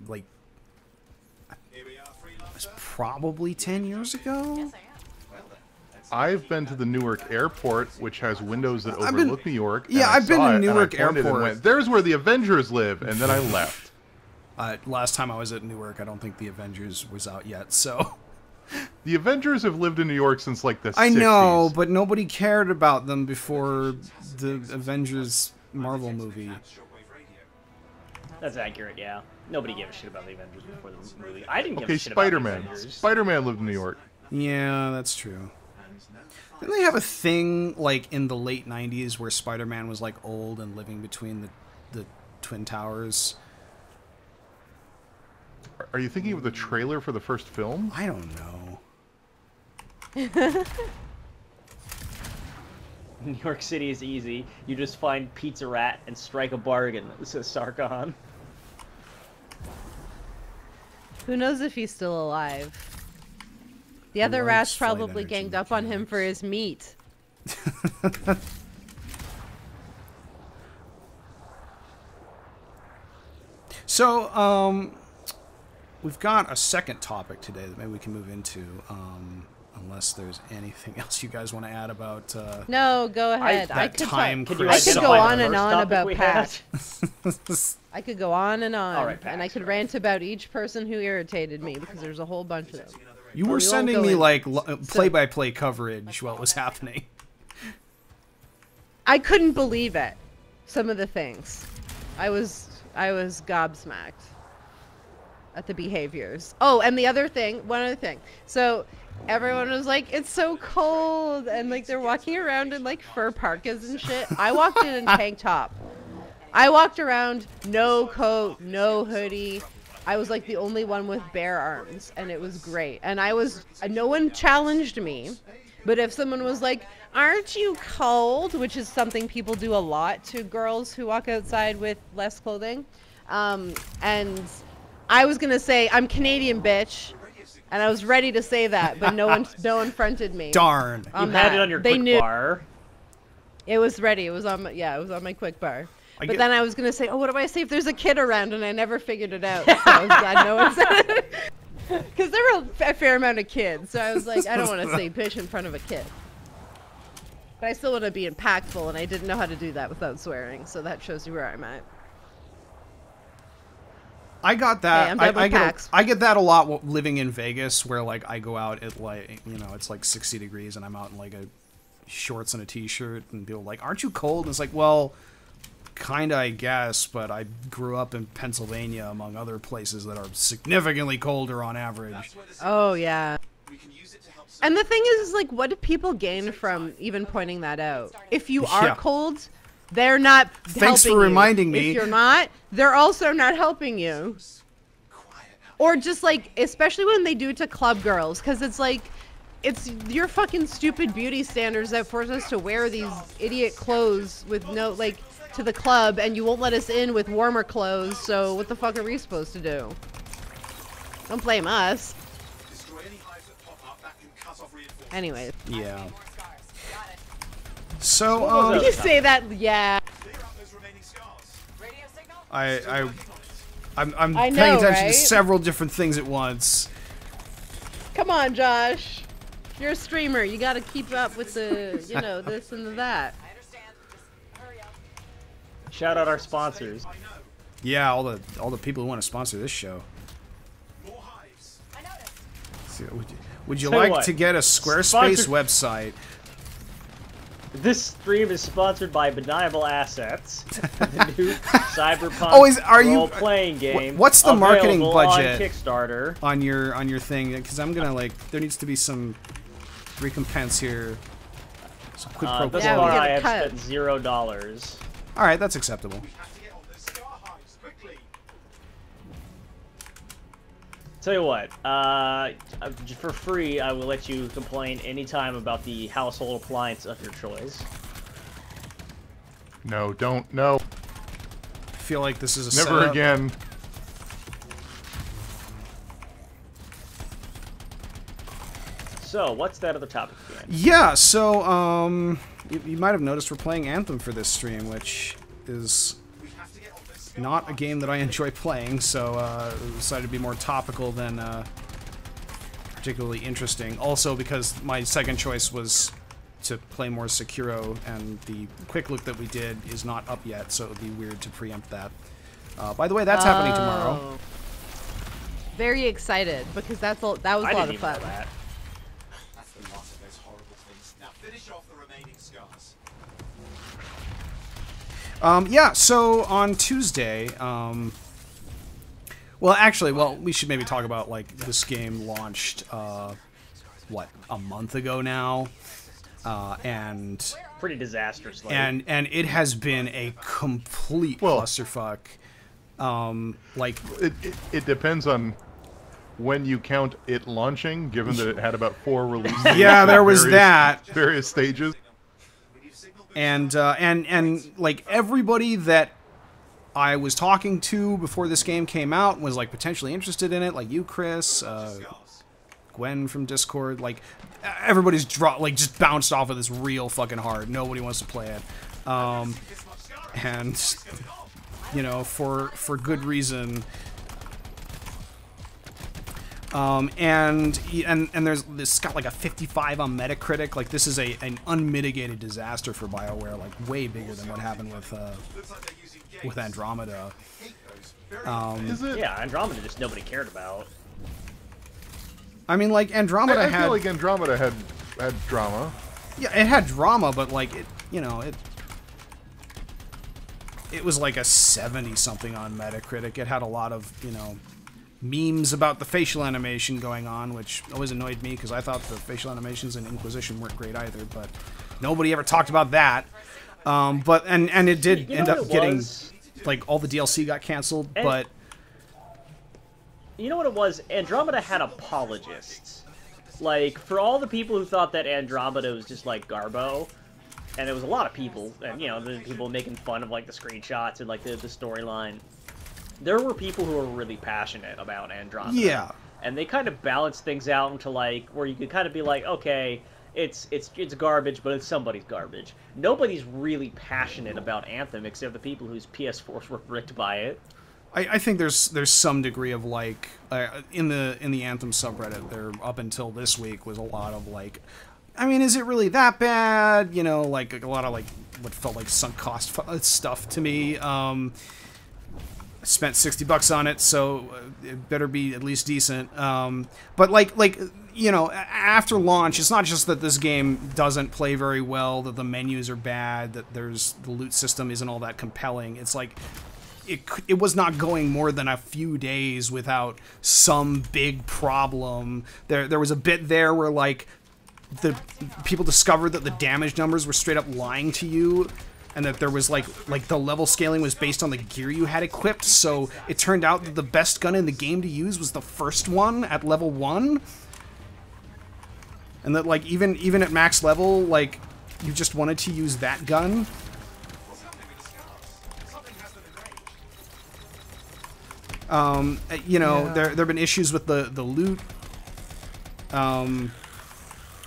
it's probably 10 years ago. I've been to the Newark airport, which has windows that overlook New York. Yeah, I've been to Newark airport. And went, there's where the Avengers live, and then I left. Last time I was at Newark, I don't think the Avengers was out yet, so... The Avengers have lived in New York since, like, the 60s. I know, but nobody cared about them before the Avengers Marvel movie. That's accurate, yeah. Nobody gave a shit about the Avengers before the movie. I didn't give a shit Spider-Man. about the Avengers. Spider-Man lived in New York. Yeah, that's true. Didn't they have a thing, like, in the late 90s where Spider-Man was, like, old and living between the Twin Towers? Are you thinking of the trailer for the first film? I don't know. New York City is easy. You just find Pizza Rat and strike a bargain, says Sarkon. Who knows if he's still alive? The other rats probably ganged up on him for his meat. So, we've got a second topic today that maybe we can move into, unless there's anything else you guys want to add about... No, go ahead. I could go on and on about Pat. I could go on and on, right, and I could rant about each person who irritated me, because there's a whole bunch of them. You were sending me, like, play-by-play coverage while it was happening. I couldn't believe it. Some of the things. I was gobsmacked at the behaviors. Oh, and one other thing. So, everyone was like, it's so cold, and, like, they're walking around in, like, fur parkas and shit. I walked in tank top. I walked around, no coat, no hoodie. I was like the only one with bare arms, and it was great. And no one challenged me, but if someone was like, aren't you cold, which is something people do a lot to girls who walk outside with less clothing, and I was gonna say, I'm Canadian, bitch, and I was ready to say that, but no one fronted me. Darn. You had it on your quick bar. It was ready. It was on my quick bar. But then I was going to say, oh, what do I say if there's a kid around? And I never figured it out. So I was glad no one said it. Because there were a fair amount of kids. So I was like, I don't want to say bitch in front of a kid. But I still want to be impactful, and I didn't know how to do that without swearing. So that shows you where I'm at. I got that. Hey, I get that a lot living in Vegas, where, like, I go out at, like, it's like 60 degrees, and I'm out in, like, shorts and a t-shirt, and people are like, aren't you cold? And it's like, well... kinda, I guess, but I grew up in Pennsylvania, among other places that are significantly colder on average. Oh, yeah. And the thing is, like, what do people gain from even pointing that out? If you are cold, they're not Thanks helping for you. reminding me. If you're not, they're also not helping you. Or just, like, especially when they do it to club girls, because it's like, it's your fucking stupid beauty standards that force us to wear these idiot clothes with no, like, to the club, and you won't let us in with warmer clothes, so what the fuck are we supposed to do? Don't blame us. Anyways. Yeah. So, you say that, yeah. I'm I paying know, attention right? to several different things at once. Come on, Josh. You're a streamer. You gotta keep up with the, you know, this and that. Shout out our sponsors. Yeah, all the people who want to sponsor this show. So, would you Tell you like what, to get a Squarespace sponsored- website? This stream is sponsored by Beniable Assets, the new cyberpunk role-playing game. What's the marketing available budget on Kickstarter? on your thing? Because I'm gonna there needs to be some recompense here. Some quid pro Thus quo. far, we get I a have cut. spent $0. All right, that's acceptable. Tell you what, for free, I will let you complain anytime about the household appliance of your choice. No, don't. No. I feel like this is a Never setup. again. So, what's that other topic again? Yeah, so you might have noticed we're playing Anthem for this stream, which is not a game that I enjoy playing, so decided to be more topical than particularly interesting. Also because my second choice was to play more Sekiro, and the quick look that we did is not up yet, so it would be weird to preempt that. By the way, that's happening tomorrow. Very excited, because that was a lot of fun. That. That's the last of those horrible things. Now finish off the remaining scars. Yeah, so on Tuesday, well, actually, we should maybe talk about, like, this game launched, what, a month ago now? And Pretty disastrously. and it has been a complete clusterfuck. Like, It depends on when you count it launching, given that it had about 4 releases. yeah, there was that. Various stages. And like, everybody that I was talking to before this game came out was, like, potentially interested in it, like you, Chris, Gwen from Discord, like, everybody's just bounced off of this real fucking hard. Nobody wants to play it. And, you know, for good reason. And there's this got like a 55 on Metacritic. Like, this is an unmitigated disaster for BioWare, like way bigger than what happened with Andromeda. Is it? Yeah, Andromeda just nobody cared about. I mean, like, Andromeda I had, feel like Andromeda had drama. yeah, it had drama, but like, it, you know, it was like a 70 something on Metacritic. It had a lot of, you know, memes about the facial animation going on, which always annoyed me because I thought the facial animations in Inquisition weren't great either, but nobody ever talked about that. But it did end up getting, like, all the DLC got canceled, but you know what it was? Andromeda had apologists. Like, for all the people who thought that Andromeda was just like Garbo, and there was a lot of people, and, you know, the people making fun of, like, the screenshots and, like, the storyline. There were people who were really passionate about Andromeda. yeah. And they kind of balanced things out into, like, where you could kind of be like, okay, it's garbage, but it's somebody's garbage. Nobody's really passionate about Anthem except the people whose PS4s were bricked by it. I think there's some degree of, like, in the Anthem subreddit, there up until this week was a lot of, like, I mean, is it really that bad? You know, like, a lot of, like, what felt like sunk cost stuff to me. I spent $60 on it, so it better be at least decent. But like you know, after launch, it's not just that this game doesn't play very well, that the menus are bad, that the loot system isn't all that compelling. It's like it was not going more than a few days without some big problem. There was a bit there where like the people discovered that the damage numbers were straight up lying to you, and that there was like the level scaling was based on the gear you had equipped. So it turned out that the best gun in the game to use was the first one at level 1. And that, like, even at max level, like, you just wanted to use that gun. You know, Yeah. there have been issues with the loot,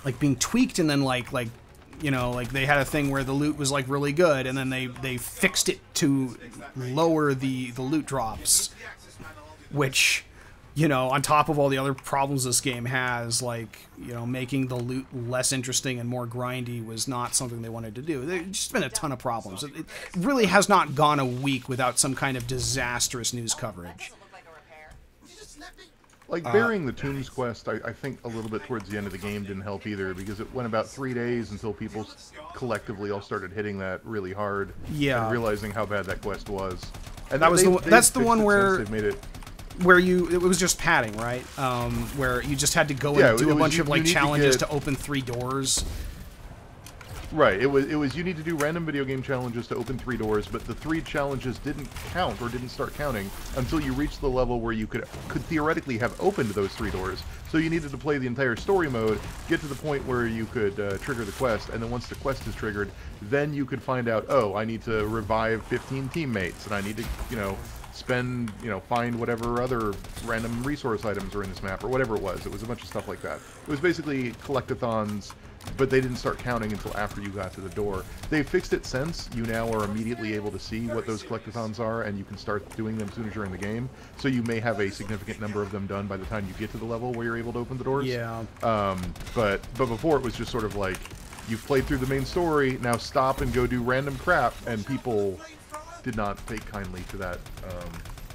like, being tweaked, and then, like, you know, like, they had a thing where the loot was, like, really good, and then they fixed it to lower the loot drops, which... You know, on top of all the other problems this game has, like, you know, making the loot less interesting and more grindy was not something they wanted to do. There's just been a ton of problems. It really has not gone a week without some kind of disastrous news coverage. Like, burying the Tombs quest, I think a little bit towards the end of the game didn't help either, because it went about 3 days until people collectively all started hitting that really hard. Yeah. And realizing how bad that quest was. And That was that's the one where... They've made it... Where it was just padding, right? Where you just had to go and do a bunch of like challenges to open 3 doors. Right. It was you need to do random video game challenges to open 3 doors, but the 3 challenges didn't count or didn't start counting until you reached the level where you could theoretically have opened those 3 doors. So you needed to play the entire story mode, get to the point where you could trigger the quest, and then once the quest is triggered, then you could find out, oh, I need to revive 15 teammates, and I need to, you know, find whatever other random resource items are in this map, or whatever it was. It was a bunch of stuff like that. It was basically collectathons, but they didn't start counting until after you got to the door. They fixed it since. You now are immediately able to see what those collectathons are, and you can start doing them soon as you're in the game. So you may have a significant number of them done by the time you get to the level where you're able to open the doors. Yeah. But before it was just sort of like, you've played through the main story, now stop and go do random crap, and people did not take kindly to that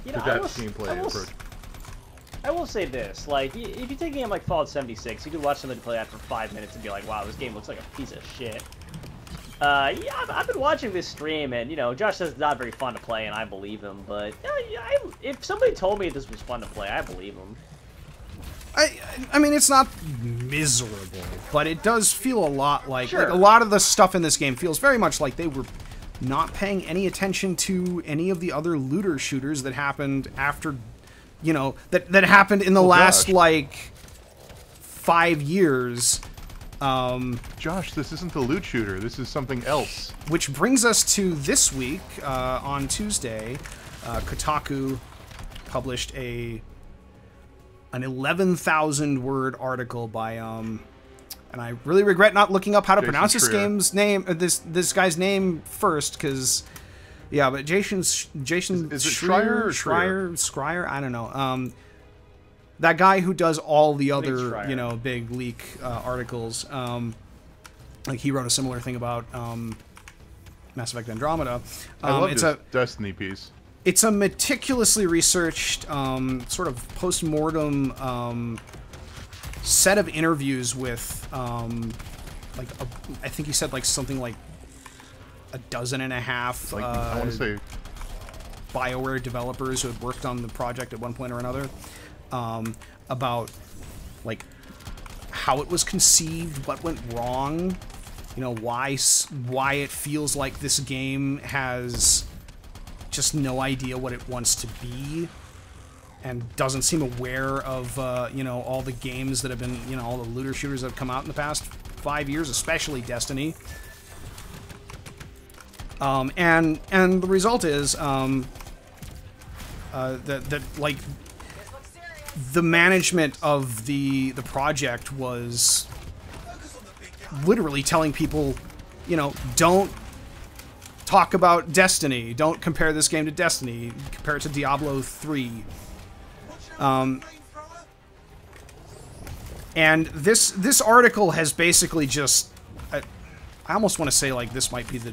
gameplay approach. I will say this, like, if you take a game like Fallout 76, you could watch somebody play that for 5 minutes and be like, wow, this game looks like a piece of shit. Yeah, I've been watching this stream, and, you know, Josh says it's not very fun to play, and I believe him, but if somebody told me this was fun to play, I believe him. I mean, it's not miserable, but it does feel a lot like Sure. a lot of the stuff in this game feels very much like they were not paying any attention to any of the other looter shooters that happened after, you know, that happened in the last, Josh. like, 5 years. Josh, this isn't a loot shooter. This is something else. Which brings us to this week. On Tuesday, Kotaku published an 11,000-word article by and I really regret not looking up how to pronounce this game's name, this guy's name first, because, yeah, but Jason Is it Schreier or Schreier, I don't know. That guy who does all the other, Schreier. you know, big leak articles. Like, he wrote a similar thing about Mass Effect Andromeda. I love it's this Destiny piece. It's a meticulously researched, sort of post-mortem set of interviews with, like, I think he said, like, something like 12.5 Like, I want to say Bioware developers who had worked on the project at one point or another, about, like, how it was conceived, what went wrong, you know, why it feels like this game has just no idea what it wants to be, and doesn't seem aware of, you know, all the games that have been, you know, all the looter shooters that have come out in the past 5 years, especially Destiny. And the result is, that like, the management of the project was literally telling people, you know, don't talk about Destiny, don't compare this game to Destiny, compare it to Diablo 3. And this article has basically just, I almost want to say, like, this might be the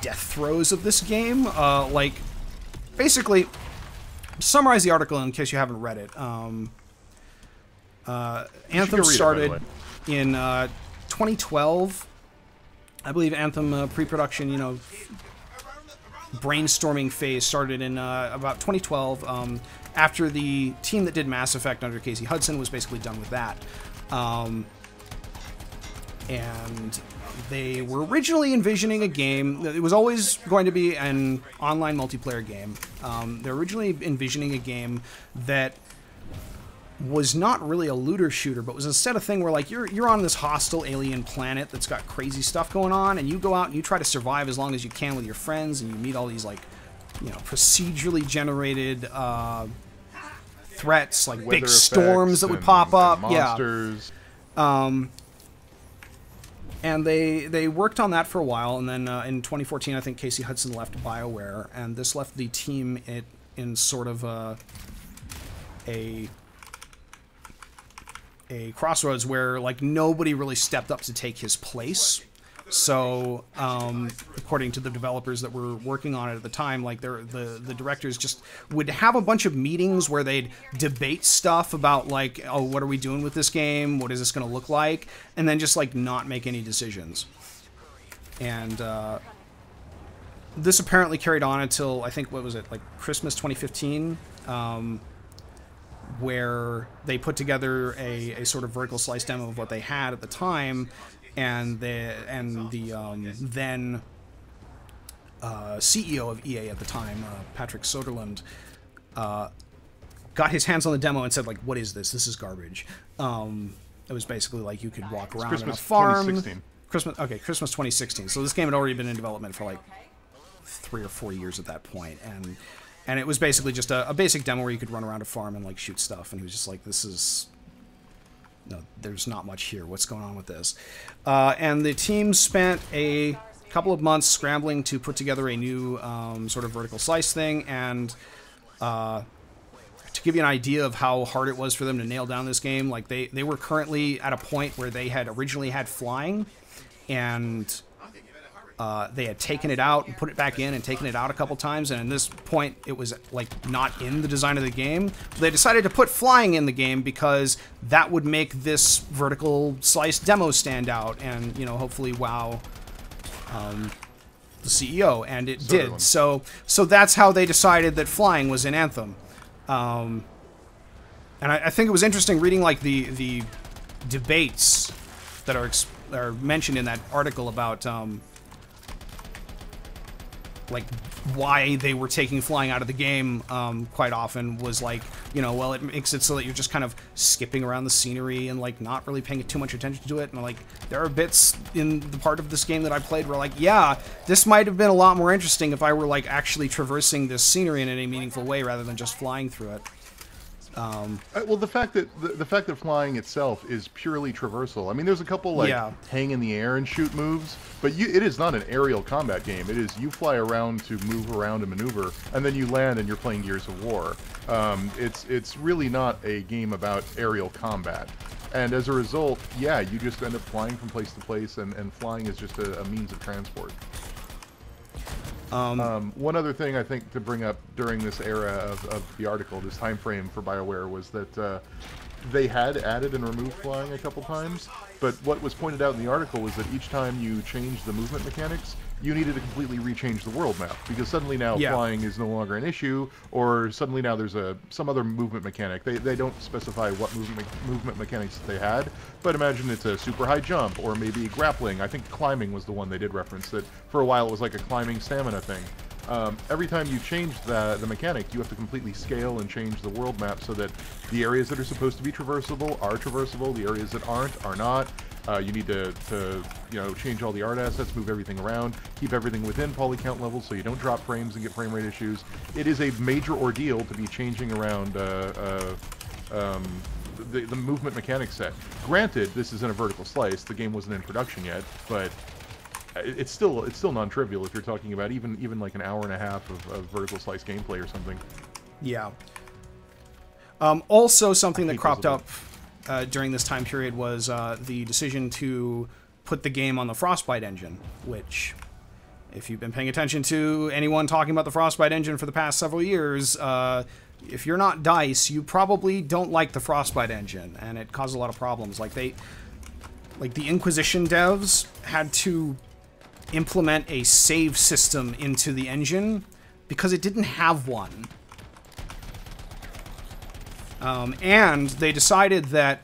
death throes of this game. Like, basically, summarize the article in case you haven't read it. Anthem started in 2012. I believe Anthem pre-production, you know, brainstorming phase started in about 2012. After the team that did Mass Effect under Casey Hudson was basically done with that. And they were originally envisioning a game. It was always going to be an online multiplayer game. They're originally envisioning a game that was not really a looter shooter, but was instead a thing where, like, you're on this hostile alien planet that's got crazy stuff going on, and you go out and you try to survive as long as you can with your friends, and you meet all these, like, you know, procedurally generated threats, like big storms that would pop up. Monsters. Yeah. And they worked on that for a while, and then in 2014, I think Casey Hudson left Bioware, and this left the team in sort of a crossroads where, like, nobody really stepped up to take his place. So, according to the developers that were working on it at the time, like, the directors just would have a bunch of meetings where they'd debate stuff about, like, oh, what are we doing with this game? What is this going to look like? And then just, like, not make any decisions. And this apparently carried on until, I think, what was it, like, Christmas 2015, where they put together a sort of vertical slice demo of what they had at the time. And the then CEO of EA at the time, Patrick Soderlund, got his hands on the demo and said, like, what is this? This is garbage. It was basically like you could walk around in a farm. 2016. Christmas 2016. So this game had already been in development for like 3 or 4 years at that point. And it was basically just a basic demo where you could run around a farm and, like, shoot stuff. And he was just like, this is... No, there's not much here. What's going on with this? And the team spent a couple of months scrambling to put together a new sort of vertical slice thing. And to give you an idea of how hard it was for them to nail down this game, like, they were currently at a point where they had originally had flying, and they had taken it out and put it back in and taken it out a couple times, and at this point it was, like, not in the design of the game. They decided to put flying in the game because that would make this vertical slice demo stand out and, you know, hopefully wow the CEO, and it did. So that's how they decided that flying was in Anthem. And I think it was interesting reading, like, the debates that are mentioned in that article about like, why they were taking flying out of the game quite often was, like, you know, well, it makes it so that you're just kind of skipping around the scenery and, like, not really paying too much attention to it. And, like, there are bits in the part of this game that I played where, like, yeah, this might have been a lot more interesting if I were, like, actually traversing this scenery in any meaningful way rather than just flying through it. Well, the fact that flying itself is purely traversal. I mean, there's a couple, like, hang in the air and shoot moves, but it is not an aerial combat game. It is you fly around to move around and maneuver, and then you land and you're playing Gears of War. It's really not a game about aerial combat. And as a result, yeah, you just end up flying from place to place, and flying is just a means of transport. One other thing I think to bring up during this era of the article, this time frame for BioWare, was that they had added and removed flying a couple times, but what was pointed out in the article was that each time you changed the movement mechanics, you needed to completely rechange the world map, because suddenly now flying is no longer an issue, or suddenly now there's some other movement mechanic. They don't specify what movement mechanics they had, but imagine it's a super high jump, or maybe grappling. I think climbing was the one they did reference, that for a while it was like a climbing stamina thing. Every time you change the mechanic, you have to completely scale and change the world map so that the areas that are supposed to be traversable are traversable, the areas that aren't are not. You need to change all the art assets, move everything around, keep everything within poly count levels so you don't drop frames and get frame rate issues. It is a major ordeal to be changing around the movement mechanic set. Granted, this isn't a vertical slice, the game wasn't in production yet, but it's still non-trivial if you're talking about even like an hour and a half of vertical slice gameplay or something. Yeah. Also, something that cropped up during this time period was the decision to put the game on the Frostbite engine, which, if you've been paying attention to anyone talking about the Frostbite engine for the past several years, if you're not DICE, you probably don't like the Frostbite engine, and it caused a lot of problems. Like the Inquisition devs had to implement a save system into the engine because it didn't have one. And they decided that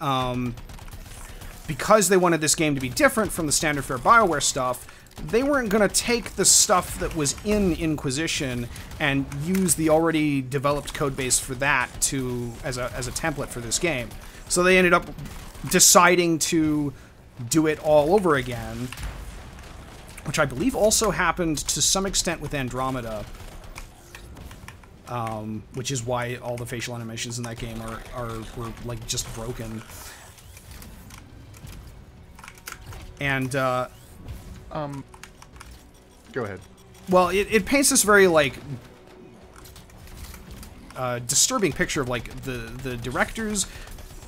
because they wanted this game to be different from the standard fare BioWare stuff, they weren't going to take the stuff that was in Inquisition and use the already developed codebase for that as a template for this game. So they ended up deciding to do it all over again, which I believe also happened to some extent with Andromeda, which is why all the facial animations in that game were like just broken. And go ahead. Well, it paints this very like disturbing picture of like the directors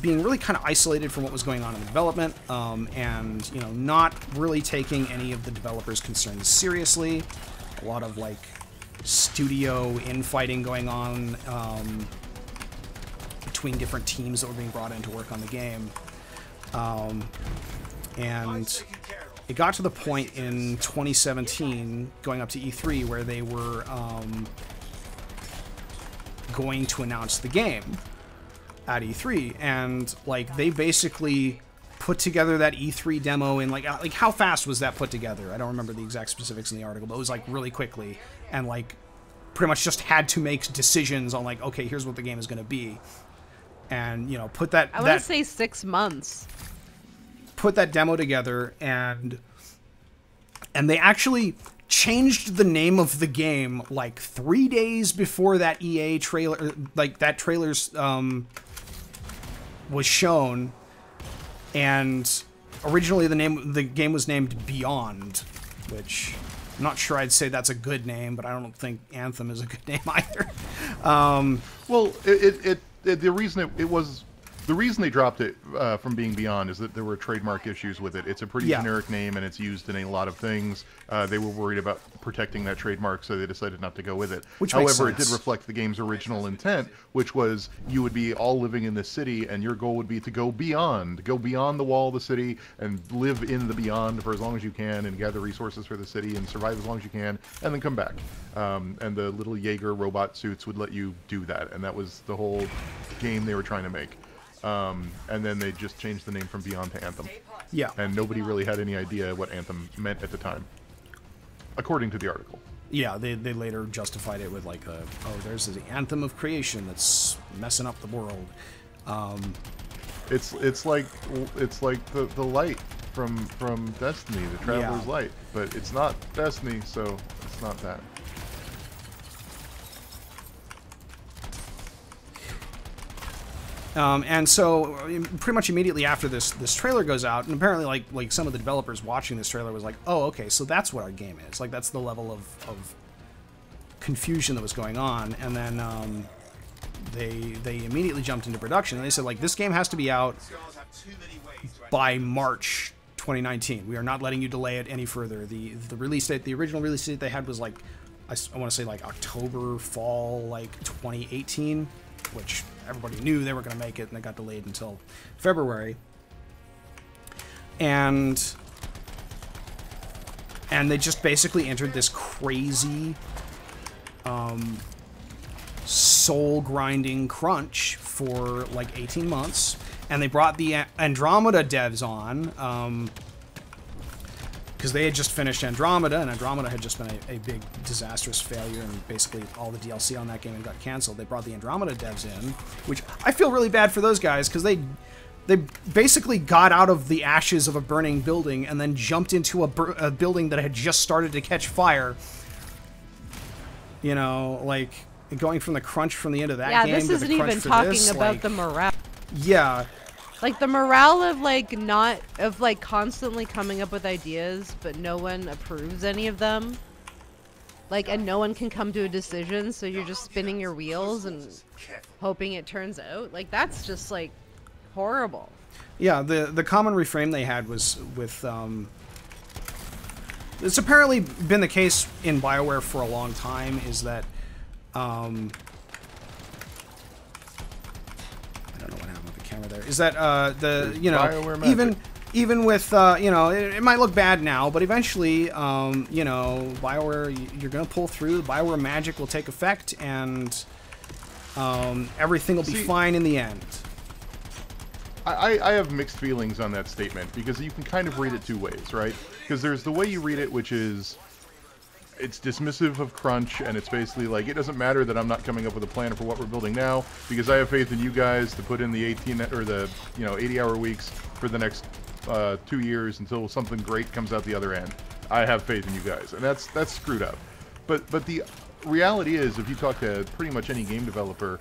being really kind of isolated from what was going on in the development, and you know, not really taking any of the developers' concerns seriously. A lot of like studio infighting going on between different teams that were being brought in to work on the game, and it got to the point in 2017, going up to E3, where they were going to announce the game at E3, and like they basically put together that E3 demo in like how fast was that put together? I don't remember the exact specifics in the article, but it was like really quickly, and like pretty much just had to make decisions on like, okay, here's what the game is going to be, and you know, put that. I want to say 6 months. Put that demo together, and they actually changed the name of the game like 3 days before that EA trailer, like that trailer's was shown. And originally the game was named Beyond, which I'm not sure I'd say that's a good name, but I don't think Anthem is a good name either. Well, the reason they dropped it from being Beyond is that there were trademark issues with it. It's a pretty generic name, and it's used in a lot of things. They were worried about protecting that trademark, so they decided not to go with it. However, it did reflect the game's original intent, which was you would be all living in this city, and your goal would be to go beyond the wall of the city, and live in the beyond for as long as you can, and gather resources for the city, and survive as long as you can, and then come back. And the little Jaeger robot suits would let you do that, and that was the whole game they were trying to make. And then they just changed the name from Beyond to Anthem. Yeah. And nobody really had any idea what Anthem meant at the time, according to the article. Yeah, they later justified it with like, oh, there's the Anthem of Creation that's messing up the world. It's like the light from Destiny, the Traveler's Light, but it's not Destiny, so it's not that. And so pretty much immediately after this trailer goes out, and apparently like some of the developers watching this trailer was like, oh, okay, so that's what our game is. Like, that's the level of confusion that was going on. And then they immediately jumped into production, and they said, like, this game has to be out by March 2019. We are not letting you delay it any further. The release date, the original release date they had was like, I want to say like October, fall, like 2018, which everybody knew they were going to make it, and it got delayed until February. And they just basically entered this crazy soul-grinding crunch for like 18 months. And they brought the Andromeda devs on, because they had just finished Andromeda, and Andromeda had just been a big disastrous failure, and basically all the DLC on that game had got canceled. They brought the Andromeda devs in, which I feel really bad for those guys, because they basically got out of the ashes of a burning building and then jumped into a building that had just started to catch fire. You know, like, going from the crunch from the end of that game to the crunch for this. Yeah, this isn't even talking about the morale. Yeah. Like, the morale of, like, constantly coming up with ideas, but no one approves any of them. Like, and no one can come to a decision, so you're just spinning your wheels and hoping it turns out. Like, that's just, like, horrible. Yeah, the common refrain they had was with, it's apparently been the case in BioWare for a long time, is that, disclaimer there, is that There's Bioware magic. even with it might look bad now, but eventually Bioware, you're gonna pull through. Bioware magic will take effect, and everything will be fine in the end. I have mixed feelings on that statement, because you can kind of read it two ways, right? Because there's the way you read it, which is it's dismissive of crunch, and it's basically like, it doesn't matter that I'm not coming up with a plan for what we're building now, because I have faith in you guys to put in the 80-hour weeks for the next 2 years until something great comes out the other end. I have faith in you guys, and that's screwed up. But the reality is, if you talk to pretty much any game developer,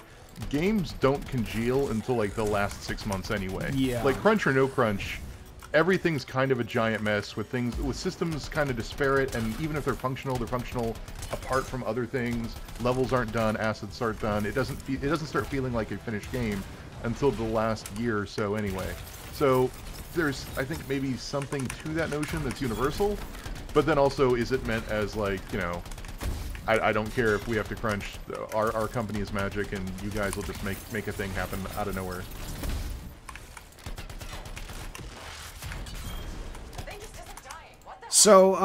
games don't congeal until like the last 6 months anyway. Yeah. Like crunch or no crunch, everything's kind of a giant mess with systems kind of disparate, and even if they're functional apart from other things. Levels aren't done, assets aren't done. It doesn't start feeling like a finished game until the last year or so anyway. So there's, I think, maybe something to that notion that's universal, but then also, is it meant as like, I don't care if we have to crunch. Our company is magic, and you guys will just make a thing happen out of nowhere. So,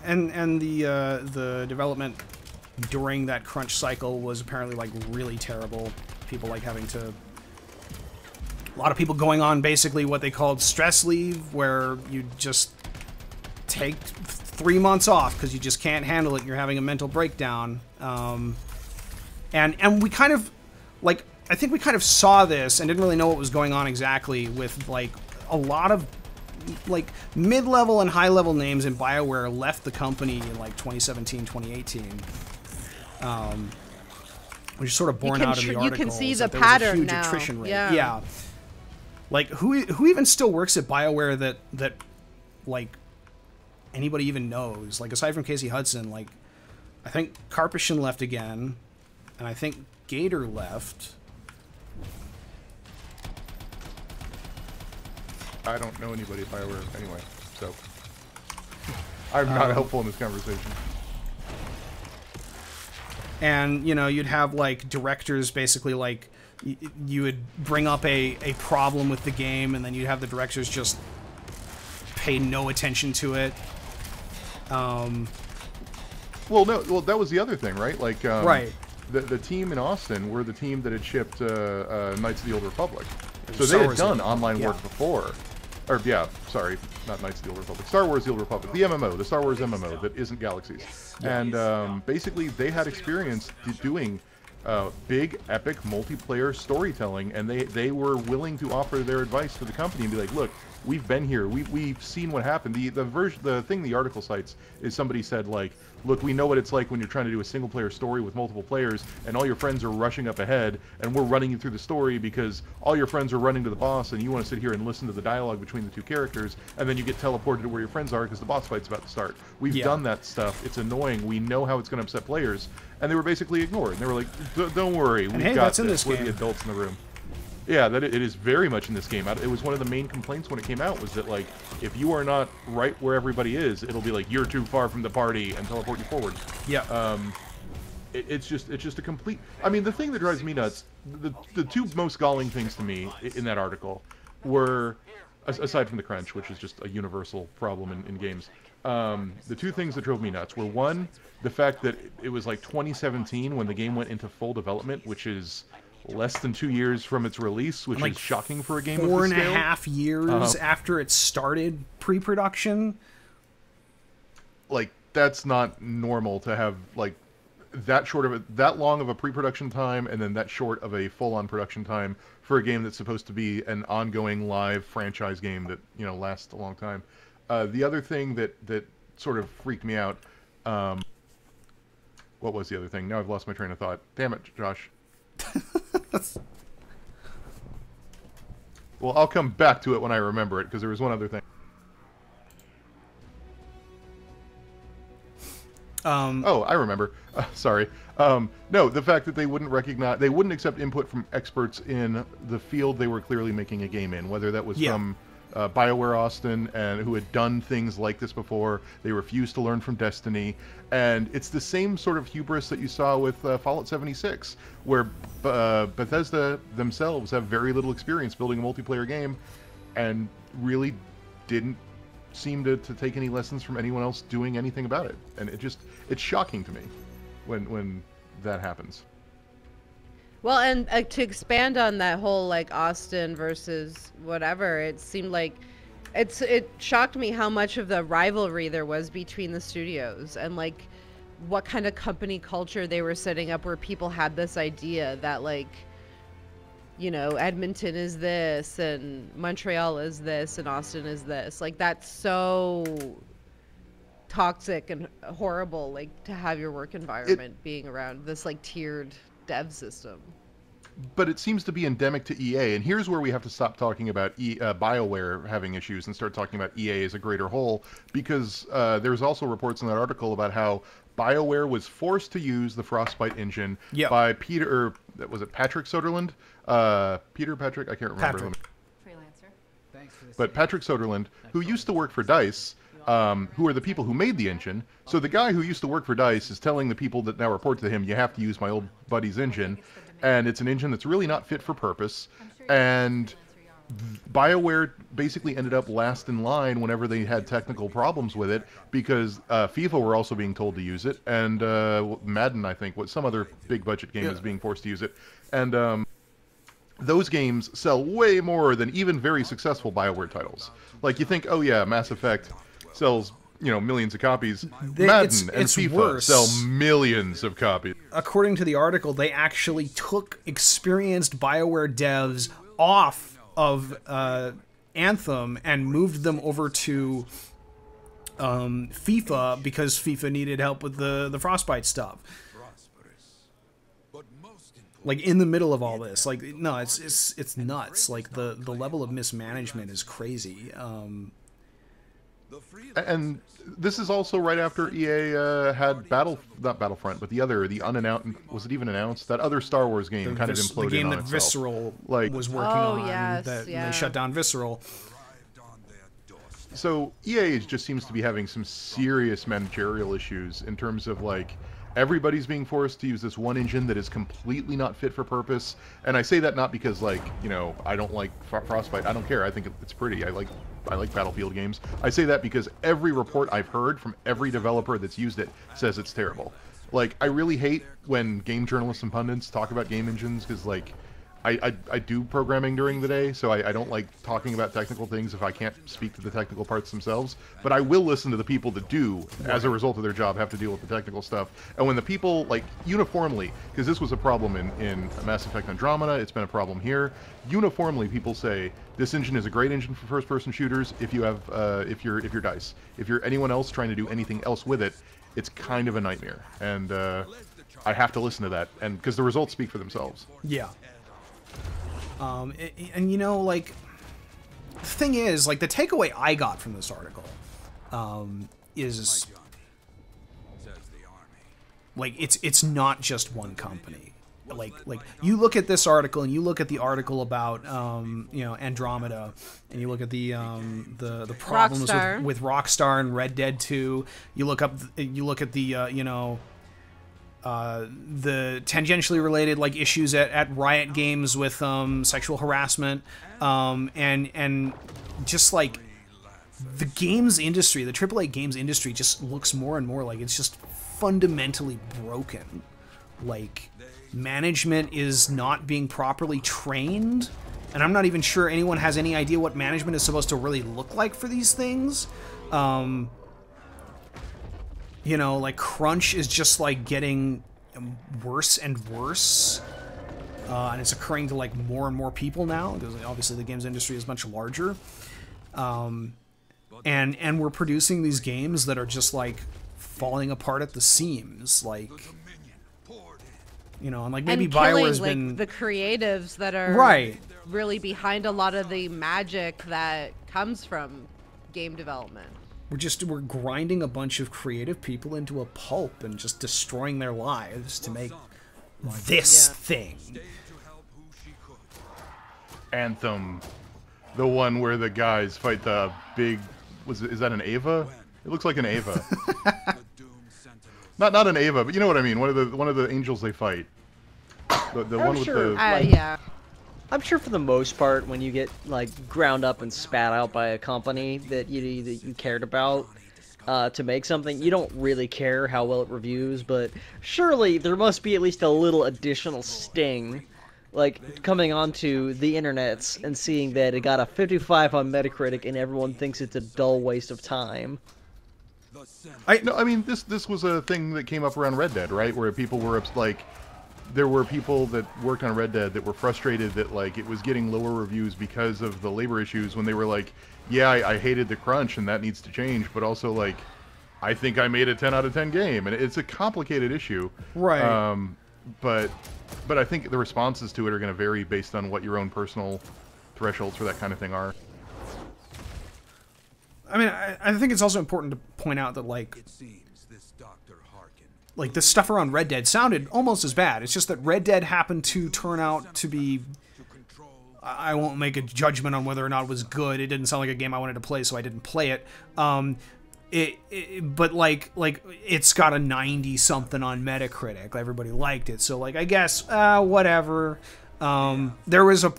and the development during that crunch cycle was apparently like really terrible. People like having to, a lot of people going on basically what they called stress leave, where you just take 3 months off because you just can't handle it and you're having a mental breakdown. And we kind of, like, I think we kind of saw this and didn't really know what was going on exactly with, like, a lot of, like, mid-level and high-level names in BioWare left the company in, like, 2017, 2018. Which is sort of borne out in the article. You can see the there pattern was a huge now. attrition rate. Yeah. Like, who even still works at BioWare that like, anybody even knows? Like, aside from Casey Hudson, like, I think Karpushin left again, and I think Gator left. I don't know anybody at BioWare anyway, so I'm not helpful in this conversation. And, you'd have, like, directors basically, like, you would bring up a problem with the game, and then you'd have the directors just pay no attention to it. Well, that was the other thing, right? Like, right. The team in Austin were the team that had shipped Knights of the Old Republic. So they had done online work before. Or, sorry, not Knights of the Old Republic. Star Wars The Old Republic. The MMO, the Star Wars MMO that isn't Galaxies. And basically, they had experience doing big, epic, multiplayer storytelling, and they were willing to offer their advice to the company and be like, look, we've been here. We've seen what happened. The thing the article cites is somebody said, like, look, we know what it's like when you're trying to do a single-player story with multiple players, and all your friends are rushing up ahead, and we're running you through the story because all your friends are running to the boss, and you want to sit here and listen to the dialogue between the two characters, and then you get teleported to where your friends are because the boss fight's about to start. We've done that stuff. It's annoying. We know how it's going to upset players. And they were basically ignored. And they were like, don't worry, we've got this. We're the adults in the room. Yeah, it is very much in this game. It was one of the main complaints when it came out, was that, like, if you are not right where everybody is, it'll be like, you're too far from the party, and teleport you forward. Yeah. It's just a complete... I mean, the thing that drives me nuts, the two most galling things to me in that article were, aside from the crunch, which is just a universal problem in games, the two things that drove me nuts were, one, the fact that it was like 2017 when the game went into full development, which is less than 2 years from its release, which is shocking for a game of this scale. 4.5 years after it started pre-production. Like, that's not normal to have, like, that long of a pre-production time, and then that short of a full-on production time for a game that's supposed to be an ongoing live franchise game that, lasts a long time. The other thing that sort of freaked me out, what was the other thing? Now I've lost my train of thought. Damn it, Josh. Well, I'll come back to it when I remember it, because there was one other thing. Oh, I remember. Sorry. No, the fact that they wouldn't accept input from experts in the field they were clearly making a game in, whether that was from Bioware Austin, and who had done things like this before. They refused to learn from Destiny, and it's the same sort of hubris that you saw with Fallout 76, where Bethesda themselves have very little experience building a multiplayer game, and really didn't seem to take any lessons from anyone else doing anything about it. And it's shocking to me when that happens. Well, and to expand on that whole like Austin versus whatever, it seemed like it shocked me how much of the rivalry there was between the studios, and like what kind of company culture they were setting up, where people had this idea that like, you know, Edmonton is this and Montreal is this and Austin is this. Like, that's so toxic and horrible, like, to have your work environment being around this like tiered dev system. But it seems to be endemic to EA, and here's where we have to stop talking about BioWare having issues and start talking about EA as a greater whole, because there's also reports in that article about how BioWare was forced to use the Frostbite engine by Patrick Soderlund? Patrick? I can't remember. Freelancer. Thanks for this. But Patrick Soderlund, who used to work for DICE, who are the people who made the engine. So the guy who used to work for DICE is telling the people that now report to him, you have to use my old buddy's engine. And it's an engine that's really not fit for purpose. And BioWare basically ended up last in line whenever they had technical problems with it, because FIFA were also being told to use it. And Madden, I think, some other big budget game is being forced to use it. And those games sell way more than even very successful BioWare titles. Like, you think, oh yeah, Mass Effect sells, you know, millions of copies. Madden and FIFA sell millions of copies. According to the article, they actually took experienced BioWare devs off of Anthem and moved them over to FIFA because FIFA needed help with the Frostbite stuff. Like, in the middle of all this, like, no, it's nuts. Like, the level of mismanagement is crazy. And this is also right after EA had not Battlefront, but the unannounced, was it even announced? That other Star Wars game kind of imploded on itself. The game that Visceral was working on. They shut down Visceral. So EA just seems to be having some serious managerial issues in terms of, like, everybody's being forced to use this one engine that is completely not fit for purpose. And I say that not because, like, you know, I don't like Frostbite. I don't care. I think it's pretty. I like Battlefield games. I say that because every report I've heard from every developer that's used it says it's terrible. Like, I really hate when game journalists and pundits talk about game engines, because, like, I do programming during the day, so I don't like talking about technical things if I can't speak to the technical parts themselves. But I will listen to the people that do, as a result of their job, have to deal with the technical stuff. And when the people, like, uniformly, because this was a problem in Mass Effect Andromeda, it's been a problem here, uniformly people say, this engine is a great engine for first-person shooters if you have, if you're DICE. If you're anyone else trying to do anything else with it, it's kind of a nightmare. And I have to listen to that, and because the results speak for themselves. Yeah. And you know, like, the thing is, like, the takeaway I got from this article is, like, it's not just one company. Like you look at this article and you look at the article about you know, Andromeda, and you look at the problems with Rockstar and Red Dead 2. You look at the you know, the tangentially related, like, issues at Riot Games with sexual harassment, and just, like, the games industry, the AAA games industry, just looks more and more like it's just fundamentally broken. Like, management is not being properly trained, and I'm not even sure anyone has any idea what management is supposed to really look like for these things. You know, like, crunch is just, like, getting worse and worse, and it's occurring to, like, more and more people now, because obviously the games industry is much larger, and we're producing these games that are just, like, falling apart at the seams, like, you know, and, like, maybe Bioware's been the creatives that are really behind a lot of the magic that comes from game development. We're grinding a bunch of creative people into a pulp and just destroying their lives to make this thing. Anthem. The one where the guys fight the big... Is that an Ava? It looks like an Ava. not an Ava, but you know what I mean. One of the angels they fight. The one with the... yeah. I'm sure for the most part, when you get like ground up and spat out by a company that you cared about to make something, you don't really care how well it reviews. But surely there must be at least a little additional sting, like coming onto the internets and seeing that it got a 55 on Metacritic and everyone thinks it's a dull waste of time. I mean, this was a thing that came up around Red Dead, right? Where people were like. There were people that worked on Red Dead that were frustrated that like it was getting lower reviews because of the labor issues when they were like, yeah, I hated the crunch and that needs to change, but also like, I think I made a 10 out of 10 game, and it's a complicated issue. Right. But I think the responses to it are going to vary based on what your own personal thresholds for that kind of thing are. I mean, I think it's also important to point out that like this stuff around Red Dead sounded almost as bad. It's just that Red Dead happened to turn out to be... I won't make a judgment on whether or not it was good. It didn't sound like a game I wanted to play, so I didn't play it. But like it's got a 90-something on Metacritic. Everybody liked it, so like I guess whatever. There was a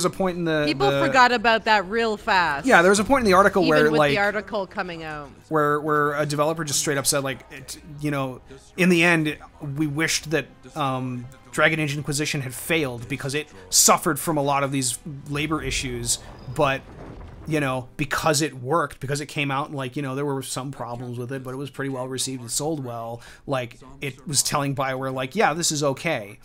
point in the people forgot about that real fast. Yeah, there was a point in the article even where with like the article coming out where a developer just straight up said like, in the end we wished that Dragon Age Inquisition had failed because it suffered from a lot of these labor issues, but because it worked, because it came out and like, there were some problems with it, but it was pretty well received and sold well. Like it was telling Bioware like, yeah, this is okay.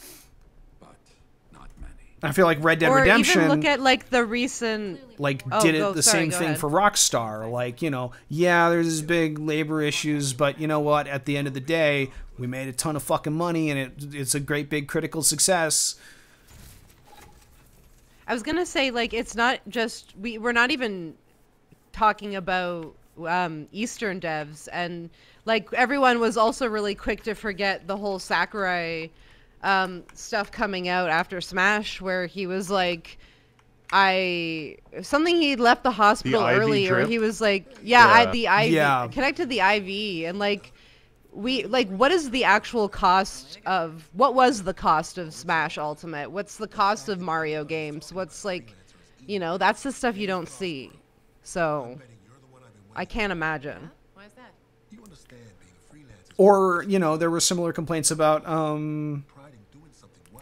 I feel like Red Dead Redemption... Or even look at, like, the recent... same thing for Rockstar. Like, yeah, there's these big labor issues, but you know what? At the end of the day, we made a ton of fucking money, and it's a great big critical success. I was gonna say, like, it's not just... We're not even talking about Eastern devs, and, like, everyone was also really quick to forget the whole Sakurai... stuff coming out after Smash, where he was like, he left the hospital early, or he was like, the IV, connected the IV, and like, what is the actual cost of, what was the cost of Smash Ultimate? What's the cost of Mario games? What's like, that's the stuff you don't see. So, I can't imagine. Why is that? Or, there were similar complaints about,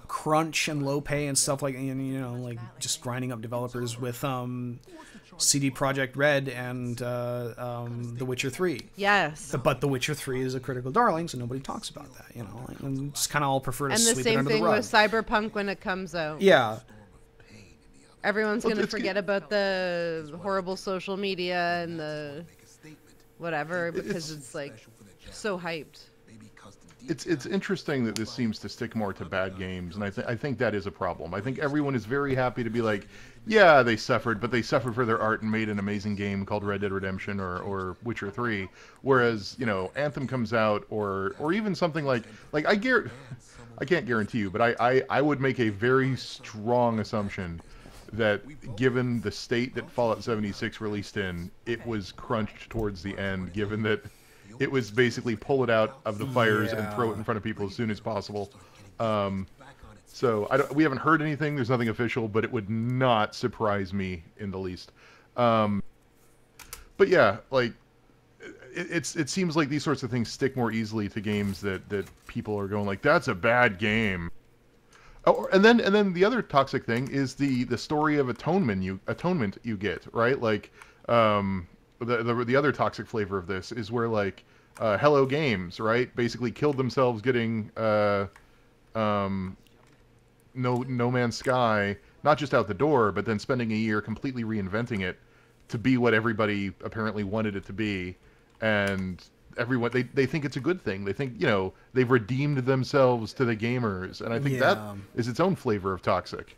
crunch and low pay and stuff like, like just grinding up developers with CD Projekt Red and The Witcher 3. Yes. But The Witcher 3 is a critical darling, so nobody talks about that, and just kind of all prefer to sweep it under the rug. And the same thing with Cyberpunk when it comes out. Yeah. Everyone's going to forget about the horrible social media and the whatever, because it's like so hyped. It's interesting that this seems to stick more to bad games, and I think that is a problem. I think everyone is very happy to be like, yeah, they suffered, but they suffered for their art and made an amazing game called Red Dead Redemption or Witcher 3. Whereas, Anthem comes out, or even something like I can't guarantee you, but I would make a very strong assumption that given the state that Fallout 76 released in, it was crunched towards the end, given that it was basically pull it out of the fires and throw it in front of people as soon as possible. So we haven't heard anything. There's nothing official, but it would not surprise me in the least. But yeah, like it seems like these sorts of things stick more easily to games that people are going like, that's a bad game. Oh, and then the other toxic thing is the story of atonement you get, right? Like the other toxic flavor of this is where like Hello Games, right, basically killed themselves getting No Man's Sky not just out the door, but then spending a year completely reinventing it to be what everybody apparently wanted it to be, and everyone they think it's a good thing. They think they've redeemed themselves to the gamers, and I think that is its own flavor of toxic.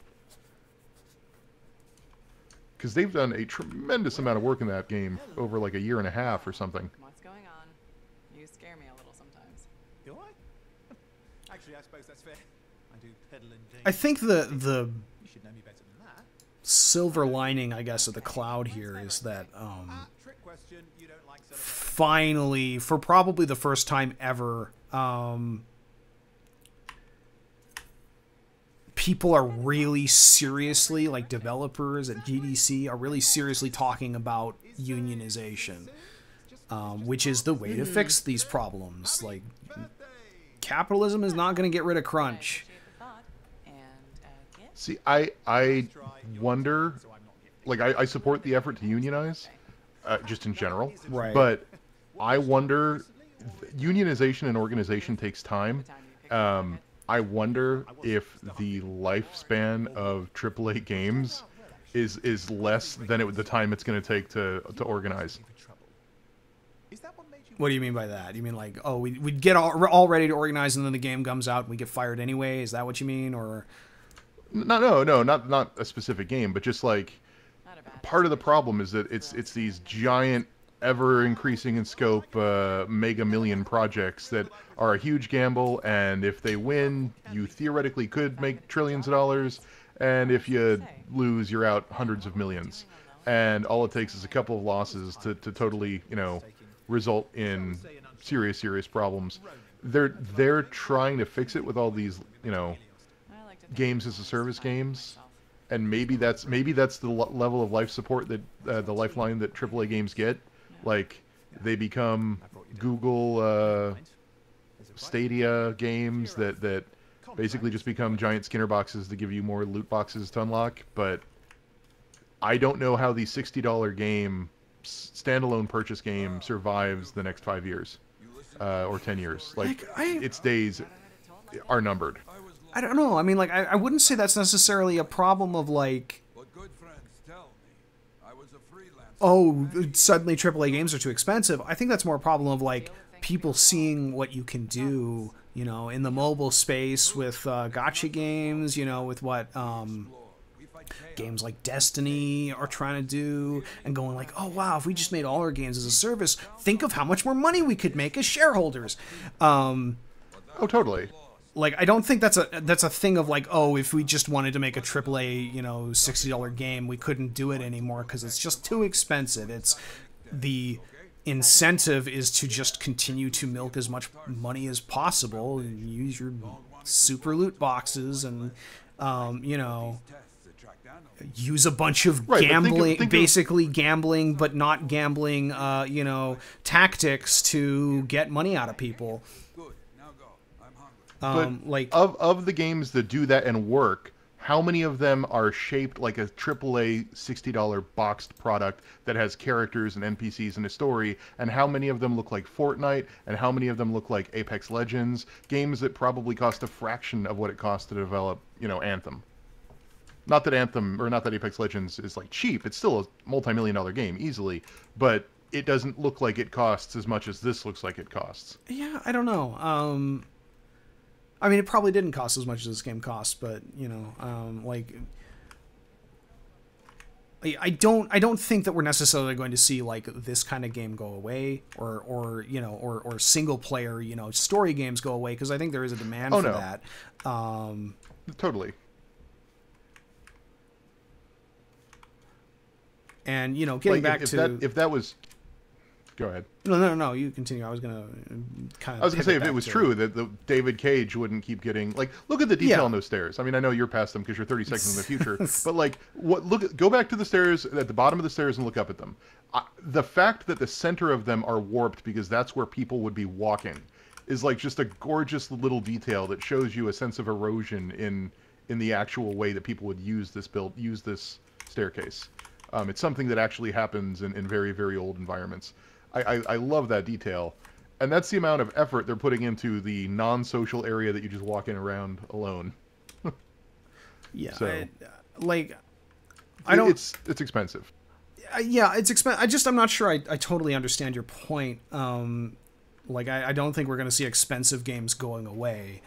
Because they've done a tremendous amount of work in that game over like a year and a half or something. What's going on? You scare me a little sometimes. Do I? Actually, I suppose that's fair. I do peddle in danger. I think the You should know me better than that. silver lining, I guess, of the cloud here is that finally, for probably the first time ever, people are really seriously, like developers at GDC are really seriously talking about unionization, which is the way to fix these problems. Like, capitalism is not going to get rid of crunch. See, I wonder, like, I support the effort to unionize, just in general. Right. But I wonder, unionization and organization takes time. I wonder if the lifespan of AAA games is less than the time it's going to take to organize. What do you mean by that? You mean like, oh, we'd get all ready to organize and then the game comes out and we get fired anyway? Is that what you mean? Or No, not a specific game, but just like part of the problem is that it's these giant, ever increasing in scope, mega million projects that are a huge gamble, and if they win, you theoretically could make trillions of dollars, and if you lose, you're out hundreds of millions. And all it takes is a couple of losses to totally, result in serious problems. They're trying to fix it with all these, games as a service games, and maybe that's the level of life support that the lifeline that AAA games get. Like, they become Google Stadia games that basically just become giant Skinner boxes to give you more loot boxes to unlock. But I don't know how the $60 game, standalone purchase game, survives the next 5 years or 10 years. Like its days are numbered. I don't know. I mean, like, I wouldn't say that's necessarily a problem of, like, oh, suddenly AAA games are too expensive. I think that's more a problem of, like, people seeing what you can do, in the mobile space with gacha games, with what games like Destiny are trying to do, and going like, oh, wow, if we just made all our games as a service, think of how much more money we could make as shareholders. Oh, totally. Like, I don't think that's a thing of like, oh, if we just wanted to make a AAA, $60 game, we couldn't do it anymore because it's just too expensive. It's the incentive is to just continue to milk as much money as possible and use your super loot boxes and, use a bunch of gambling, basically gambling, but not gambling, tactics to get money out of people. But like of the games that do that and work, how many of them are shaped like a AAA $60 boxed product that has characters and NPCs and a story, and how many of them look like Fortnite, and how many of them look like Apex Legends, games that probably cost a fraction of what it costs to develop, Anthem. Not that Apex Legends is like cheap, it's still a multi-million-dollar game easily, but it doesn't look like it costs as much as this looks like it costs. Yeah, I don't know. I mean, it probably didn't cost as much as this game costs, but like, I don't think that we're necessarily going to see like this kind of game go away, or single player story games go away, because I think there is a demand for that. Totally. And getting back to if that was. Go ahead. No, you continue. I was gonna say, if it was true that the David Cage wouldn't keep getting, like, look at the detail on those stairs. I mean, I know you're past them because you're 30 seconds in the future, but like, go back to the stairs at the bottom of the stairs and look up at them. The fact that the center of them are warped because that's where people would be walking is like just a gorgeous little detail that shows you a sense of erosion in the actual way that people would use this staircase. It's something that actually happens in very, very old environments. I love that detail, and that's the amount of effort they're putting into the non-social area that you just walk in around alone. Yeah, so, it's expensive. Yeah, it's expensive. I'm not sure I totally understand your point. I don't think we're going to see expensive games going away.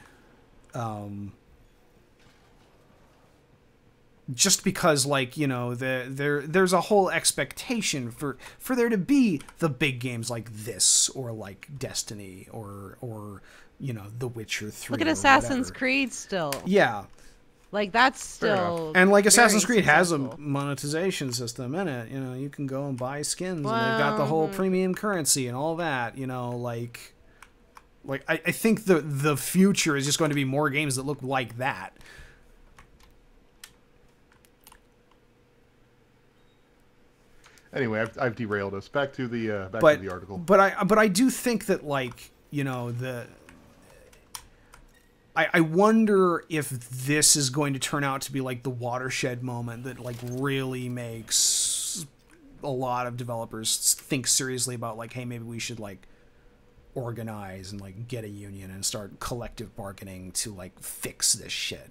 Just because, like, there's a whole expectation for there to be the big games like this, or like Destiny, or The Witcher 3. Look at Assassin's Creed still. Yeah. Like, that's still And like Assassin's very Creed has a successful. monetization system in it. You know, you can go and buy skins, and they've got the whole premium currency and all that. You know, like I think the future is just going to be more games that look like that. Anyway, I've derailed us. Back to the article. But I do think that, like, you know, I wonder if this is going to turn out to be like the watershed moment that like really makes a lot of developers think seriously about, like, hey, maybe we should like organize and like get a union and start collective bargaining to like fix this shit.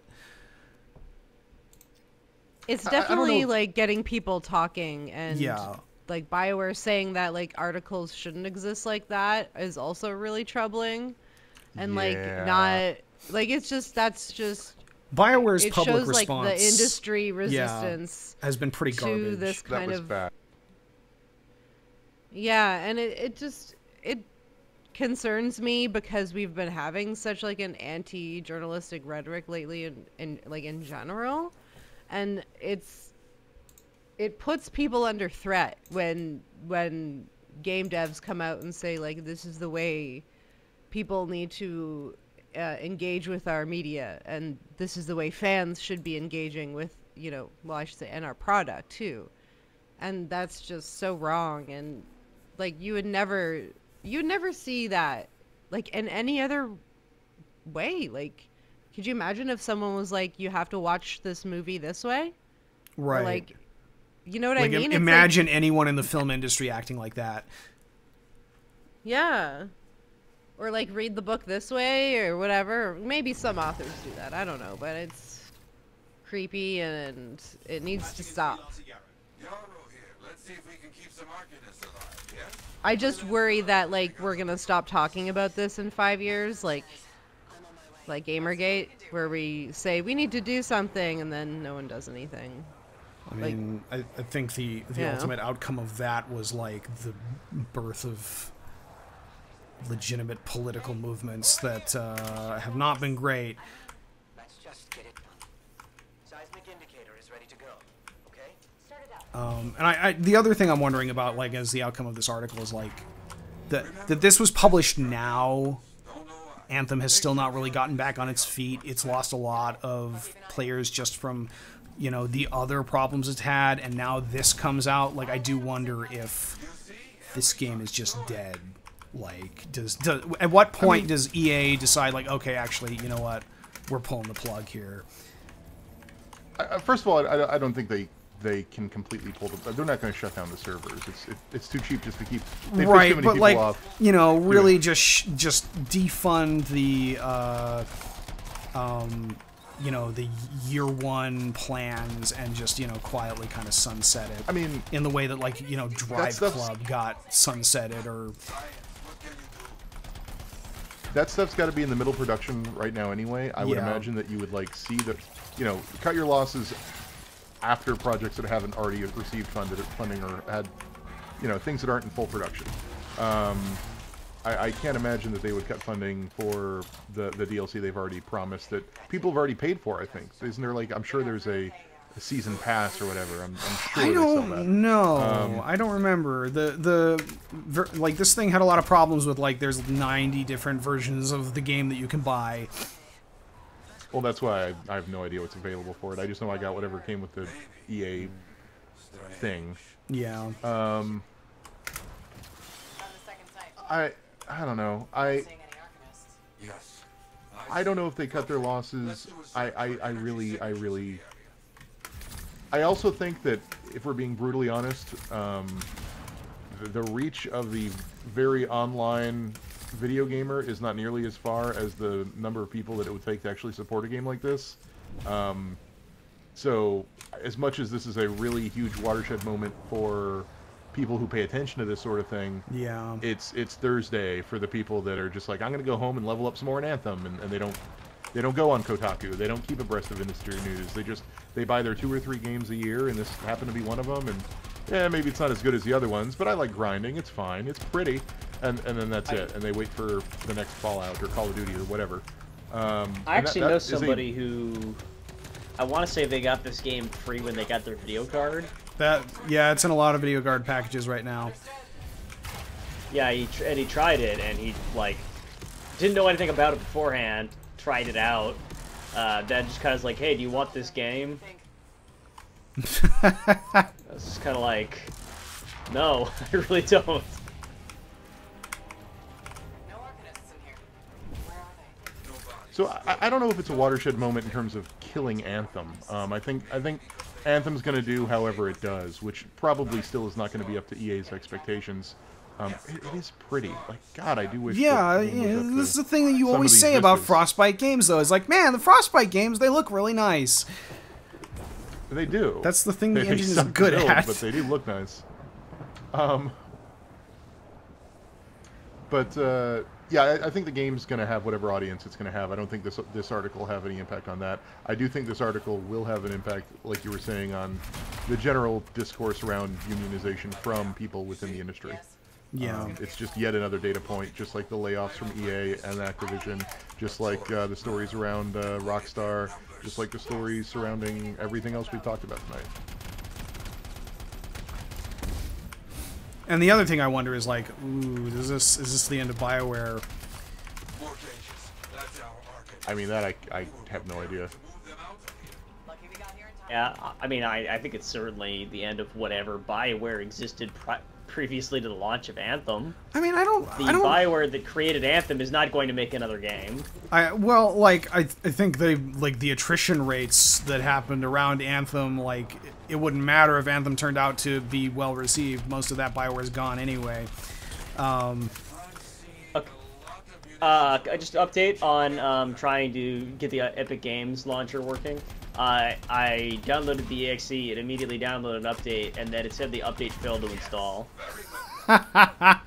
It's definitely like getting people talking, and yeah, like BioWare saying that like articles shouldn't exist like that is also really troubling, and like not like it's just BioWare's it public shows response, like the industry resistance has been pretty garbage. to this kind of bad. Yeah, and it concerns me because we've been having such like an anti-journalistic rhetoric lately in general. And it puts people under threat when game devs come out and say, like, this is the way people need to engage with our media, and this is the way fans should be engaging with, you know, well, I should say, and our product too. And that's just so wrong. And like you'd never see that like in any other way. Like, could you imagine if someone was like, you have to watch this movie this way? Right. Or like, you know what like, I mean? Imagine anyone in the film industry acting like that. Yeah. Or like read the book this way or whatever. Maybe some authors do that. I don't know. But it's creepy and it needs to stop. I just worry that like we're going to stop talking about this in 5 years. Like Gamergate, where we say we need to do something and then no one does anything. I mean, I think the ultimate outcome of that was like the birth of legitimate political movements that have not been great. Let's just get it done. Seismic indicator is ready to go. Okay? Start it up. And I the other thing I'm wondering about, like, as the outcome of this article is like that this was published now. Anthem has still not really gotten back on its feet. It's lost a lot of players just from, you know, the other problems it's had, and now this comes out. Like, I do wonder if this game is just dead. Like, at what point does EA decide, like, okay, actually, you know what, we're pulling the plug here? First of all, I don't think they can completely pull the. They're not going to shut down the servers. It's too cheap just to keep. They right, too many but people like off. you know, really just defund the you know, the year one plans and just, you know, quietly kind of sunset it. I mean, in the way that, like, you know, Drive Club got sunsetted, or that stuff's got to be in the middle production right now anyway. I would imagine that you would like see that, you know, cut your losses after projects that haven't already received funding or had, you know, things that aren't in full production. I can't imagine that they would cut funding for the DLC they've already promised that people have already paid for, I think. Isn't there, like, I'm sure there's a season pass or whatever. I'm sure I don't know. I don't remember. Like, this thing had a lot of problems with, like, there's 90 different versions of the game that you can buy. Well, that's why I have no idea what's available for it. I just know I got whatever came with the EA thing. Yeah. I don't know. I don't know if they cut their losses. I also think that, if we're being brutally honest, the reach of the very online video gamer is not nearly as far as the number of people that it would take to actually support a game like this. So, as much as this is a really huge watershed moment for people who pay attention to this sort of thing, it's Thursday for the people that are just like, I'm gonna go home and level up some more in Anthem, and they don't go on Kotaku, they don't keep abreast of industry news, they buy their 2 or 3 games a year, and this happened to be one of them, and yeah, maybe it's not as good as the other ones, but I like grinding, it's fine, it's pretty, and then that's it, and they wait for the next Fallout or Call of Duty or whatever. I actually know somebody who I want to say they got this game free when they got their video card. Yeah, it's in a lot of video card packages right now. Yeah, he tried it, and he, like, didn't know anything about it beforehand, tried it out, then just kind of like, hey, do you want this game? It's just kind of like, no, I really don't. No Arcanists in here. Where are they? So I don't know if it's a watershed moment in terms of killing Anthem. I think Anthem's going to do however it does, which probably still is not going to be up to EA's expectations. It is pretty. Like, God, I do wish. Yeah, this is the thing that you always say about Frostbite games, though. Is like, man, the Frostbite games, they look really nice. They do. That's the thing the engine is suck good to build, at. but they do look nice. Yeah, I think the game's going to have whatever audience it's going to have. I don't think this article will have any impact on that. I do think this article will have an impact, like you were saying, on the general discourse around unionization from people within the industry. Yeah. It's just yet another data point, just like the layoffs from EA and Activision, just like the stories around Rockstar, just like the stories surrounding everything else we've talked about tonight. And the other thing I wonder is like, ooh, is this the end of Bioware? I mean, that I have no idea. Yeah, I mean, I think it's certainly the end of whatever Bioware existed previously to the launch of Anthem. I mean, I don't. Bioware that created Anthem is not going to make another game. I think they, like, the attrition rates that happened around Anthem, like, it wouldn't matter if Anthem turned out to be well received. Most of that Bioware's gone anyway. Just update on trying to get the Epic Games launcher working. I downloaded the exe, it immediately downloaded an update, and then it said the update failed to install. I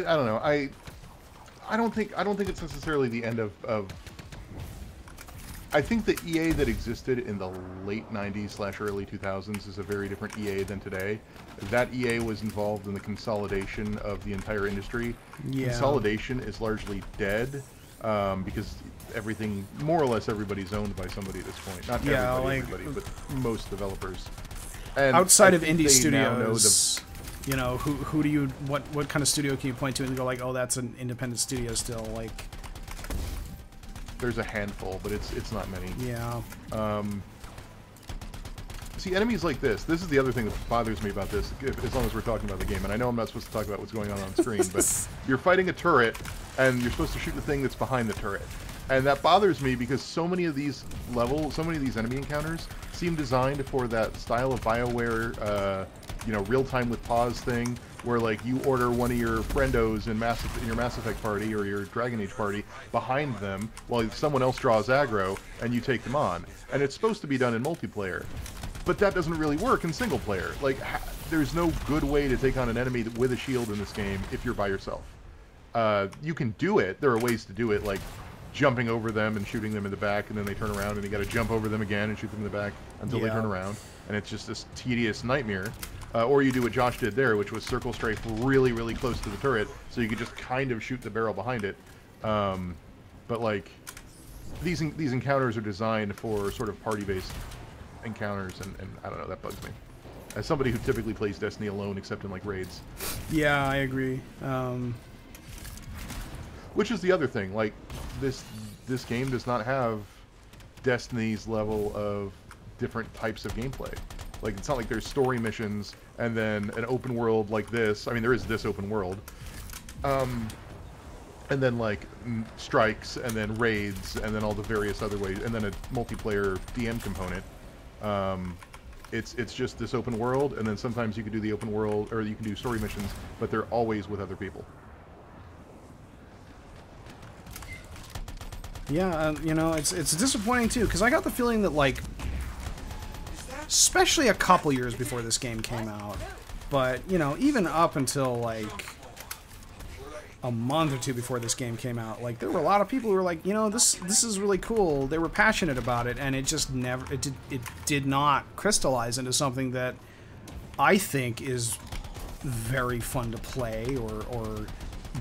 don't know. I don't think it's necessarily the end of I think the EA that existed in the late 90s / early 2000s is a very different EA than today. That EA was involved in the consolidation of the entire industry. Yeah. Consolidation is largely dead because everything, more or less everybody's owned by somebody at this point. Not everybody, but most developers. And outside of indie studios, you know, who do you, what kind of studio can you point to and go like, oh, that's an independent studio still, like... There's a handful, but it's not many. Yeah. See, enemies like this is the other thing that bothers me about this, as long as we're talking about the game. And I know I'm not supposed to talk about what's going on screen, but you're fighting a turret, and you're supposed to shoot the thing that's behind the turret. And that bothers me because so many of these levels, so many of these enemy encounters seem designed for that style of Bioware, you know, real-time with pause thing, where like you order one of your friendos in your Mass Effect party or your Dragon Age party behind them while someone else draws aggro and you take them on. And it's supposed to be done in multiplayer, but that doesn't really work in single player. Like, there's no good way to take on an enemy with a shield in this game if you're by yourself. You can do it. There are ways to do it, like jumping over them and shooting them in the back, and then they turn around and you got to jump over them again and shoot them in the back until they turn around, and it's just this tedious nightmare. Or you do what Josh did there, which was circle strafe really, really close to the turret, so you could just kind of shoot the barrel behind it. But like, these encounters are designed for sort of party-based encounters, and I don't know, that bugs me. As somebody who typically plays Destiny alone, except in like raids. Yeah, I agree. Which is the other thing, like, this game does not have Destiny's level of different types of gameplay. Like, it's not like there's story missions and then an open world like this. I mean, there is this open world. And then, like, strikes, and then raids, and then all the various other ways, and then a multiplayer DM component. It's just this open world, and then sometimes you can do the open world, or you can do story missions, but they're always with other people. Yeah, you know, it's disappointing too, because I got the feeling that, like, especially a couple years before this game came out, but, you know, even up until, like, a month or two before this game came out, like, there were a lot of people who were like, you know, this is really cool. They were passionate about it, and it just never, it did not crystallize into something that I think is very fun to play or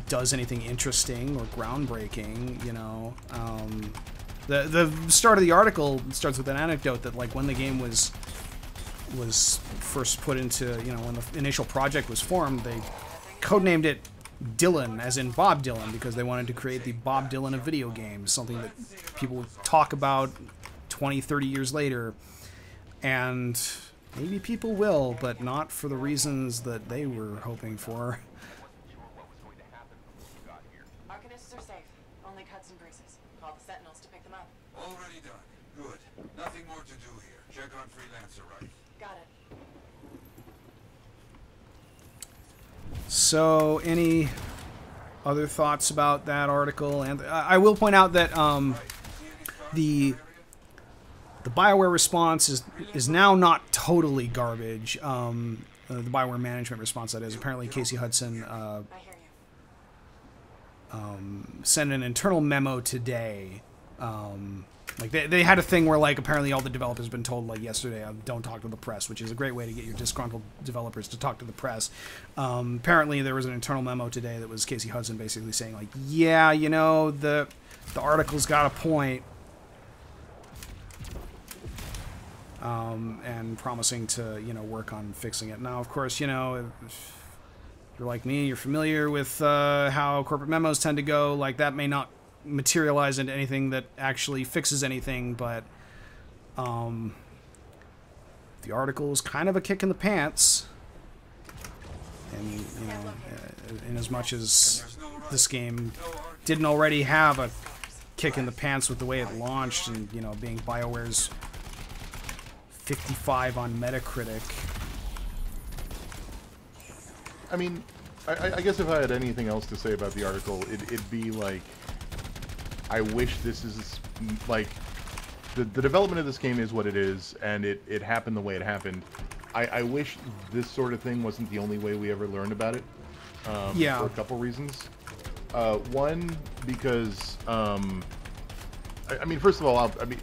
does anything interesting or groundbreaking, you know. The start of the article starts with an anecdote that, like, when the game was first put into, you know, when the initial project was formed, they codenamed it Dylan, as in Bob Dylan, because they wanted to create the Bob Dylan of video games, something that people would talk about 20, 30 years later. And maybe people will, but not for the reasons that they were hoping for. Arcanists are safe. Only cuts and bruises. Call the Sentinels to pick them up. Already done. Good. Nothing more to do here. Check on Freelancer, right? Got it. So, any other thoughts about that article? And I will point out that the Bioware response is now not totally garbage. The Bioware management response, that is. Apparently, Casey Hudson sent an internal memo today. Like they had a thing where, like, apparently all the developers have been told, like, yesterday, don't talk to the press, which is a great way to get your disgruntled developers to talk to the press. Apparently there was an internal memo today that was Casey Hudson basically saying, like, yeah, you know, the article's got a point. And promising to, you know, work on fixing it. Now, of course, you know, if you're like me, you're familiar with how corporate memos tend to go. Like, that may not materialize into anything that actually fixes anything, but the article is kind of a kick in the pants. And, you know, in as much as this game didn't already have a kick in the pants with the way it launched and, you know, being BioWare's 55 on Metacritic. I mean, I guess if I had anything else to say about the article, it'd be like, I wish this is, like, the development of this game is what it is, and it happened the way it happened. I wish this sort of thing wasn't the only way we ever learned about it. Yeah. For a couple reasons. One, because, I mean, first of all, I mean,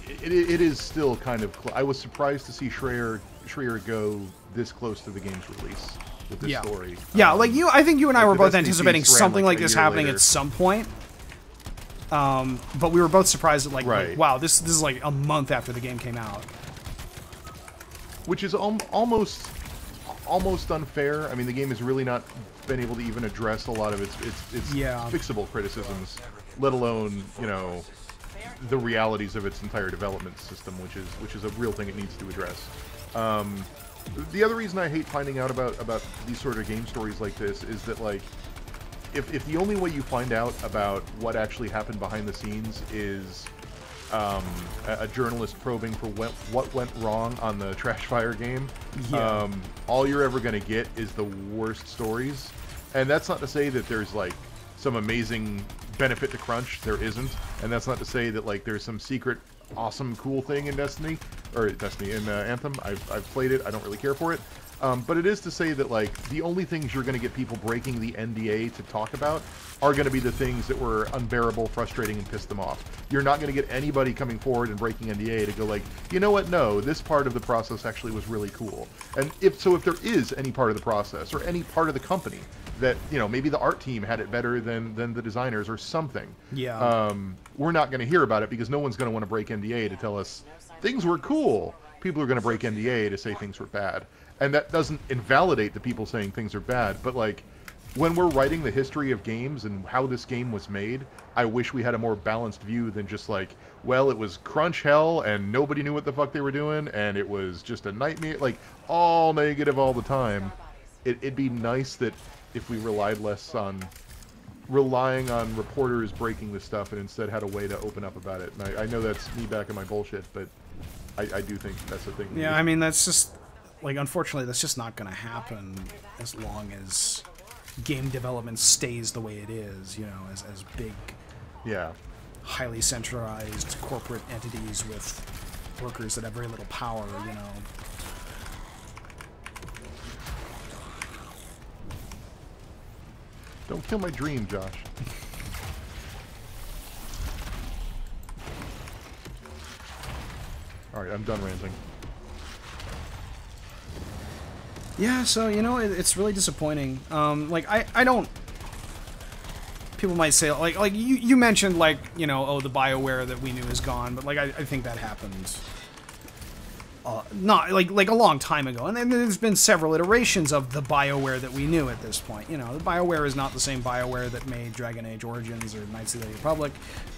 it is still kind of... I was surprised to see Schreier go this close to the game's release with this story. Yeah, like, I think you and I were both anticipating piece ran, something like, like this a year happening later. at some point. But we were both surprised at, like, Right. wow, this is like a month after the game came out. Which is almost unfair. I mean, the game has really not been able to even address a lot of its fixable criticisms, let alone, you know, the realities of its entire development system, which is a real thing it needs to address. The other reason I hate finding out about these sort of game stories like this is that, like, if the only way you find out about what actually happened behind the scenes is a journalist probing for what went wrong on the Trashfire game, all you're ever going to get is the worst stories. And that's not to say that there's, like, some amazing benefit to crunch. There isn't. And that's not to say that, like, there's some secret awesome cool thing in Anthem. I've played it. I don't really care for it. But it is to say that, like, the only things you're going to get people breaking the NDA to talk about are going to be the things that were unbearable, frustrating, and pissed them off. You're not going to get anybody coming forward and breaking NDA to go, like, you know what, no, this part of the process actually was really cool. And if there is any part of the process, or any part of the company that, you know, maybe the art team had it better than the designers or something, we're not going to hear about it because no one's going to want to break NDA to tell us things were cool. People are going to break NDA to say things were bad. And that doesn't invalidate the people saying things are bad, but, like, when we're writing the history of games and how this game was made, I wish we had a more balanced view than just, like, well, it was crunch hell and nobody knew what the fuck they were doing and it was just a nightmare, like, all negative all the time. It'd be nice that if we relied less on relying on reporters breaking this stuff and instead had a way to open up about it. And I know that's me back in my bullshit, but I do think that's the thing. Yeah, I mean, that's just... Like, unfortunately, that's just not going to happen as long as game development stays the way it is, you know, as big, highly centralized corporate entities with workers that have very little power, you know. Don't kill my dream, Josh. Alright, I'm done ranting. Yeah, so, you know, it's really disappointing. Like, I don't... People might say, like you mentioned, like, you know, oh, the BioWare that we knew is gone, but, like, I think that happened... not, like a long time ago. And then there's been several iterations of the BioWare that we knew at this point. You know, the BioWare is not the same BioWare that made Dragon Age Origins or Knights of the Republic.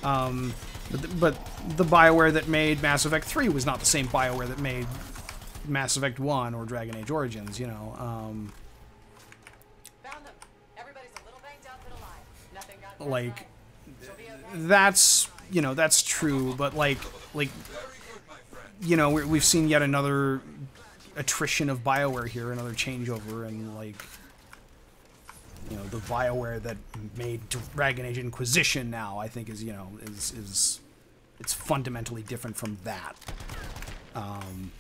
But the BioWare that made Mass Effect 3 was not the same BioWare that made Mass Effect 1 or Dragon Age Origins, you know. Found them. Everybody's a little banged up but alive. Nothing got Like, that's, you know, that's true, but like, you know, we've seen yet another attrition of BioWare here, another changeover, and, like, you know, the BioWare that made Dragon Age Inquisition now, I think, is, you know, is it's fundamentally different from that. And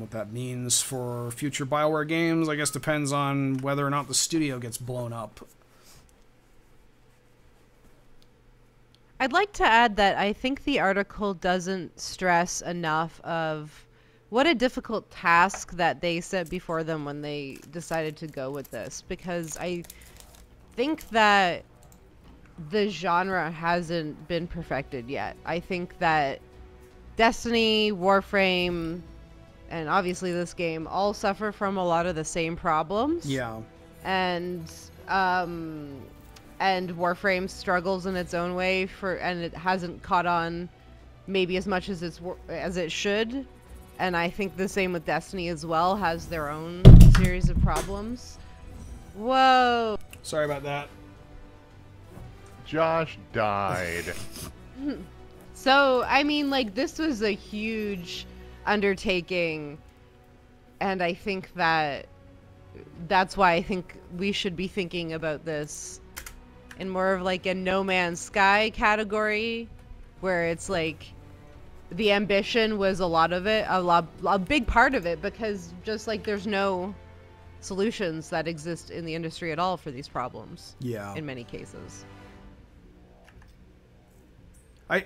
what that means for future BioWare games, I guess, depends on whether or not the studio gets blown up. I'd like to add that I think the article doesn't stress enough of what a difficult task that they set before them when they decided to go with this, because I think that the genre hasn't been perfected yet. I think that Destiny, Warframe, and obviously this game all suffer from a lot of the same problems. Yeah. And Warframe struggles in its own way and it hasn't caught on maybe as much as it should. And I think the same with Destiny as well, has their own series of problems. Whoa. Sorry about that. Josh died. So, I mean, like, this was a huge undertaking, and I think that's why I think we should be thinking about this in more of like a No Man's Sky category, where it's like the ambition was a lot of it, a big part of it, because just like there's no solutions that exist in the industry at all for these problems. Yeah. In many cases. I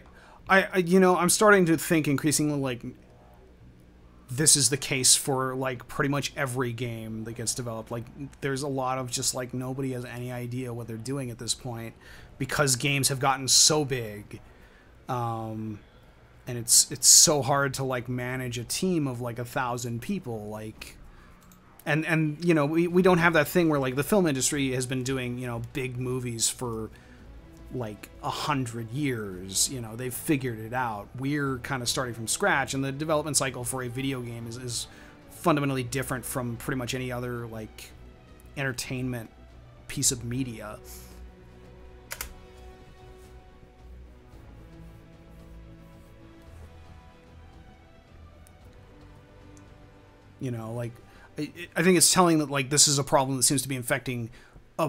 you know, I'm starting to think increasingly like this is the case for like pretty much every game that gets developed. Like, there's a lot of just like nobody has any idea what they're doing at this point because games have gotten so big, and it's so hard to like manage a team of like 1,000 people. Like, and you know, we don't have that thing where like the film industry has been doing, you know, big movies for like 100 years. You know, they've figured it out. We're kind of starting from scratch, and the development cycle for a video game is fundamentally different from pretty much any other like entertainment piece of media. You know, like I think it's telling that like this is a problem that seems to be infecting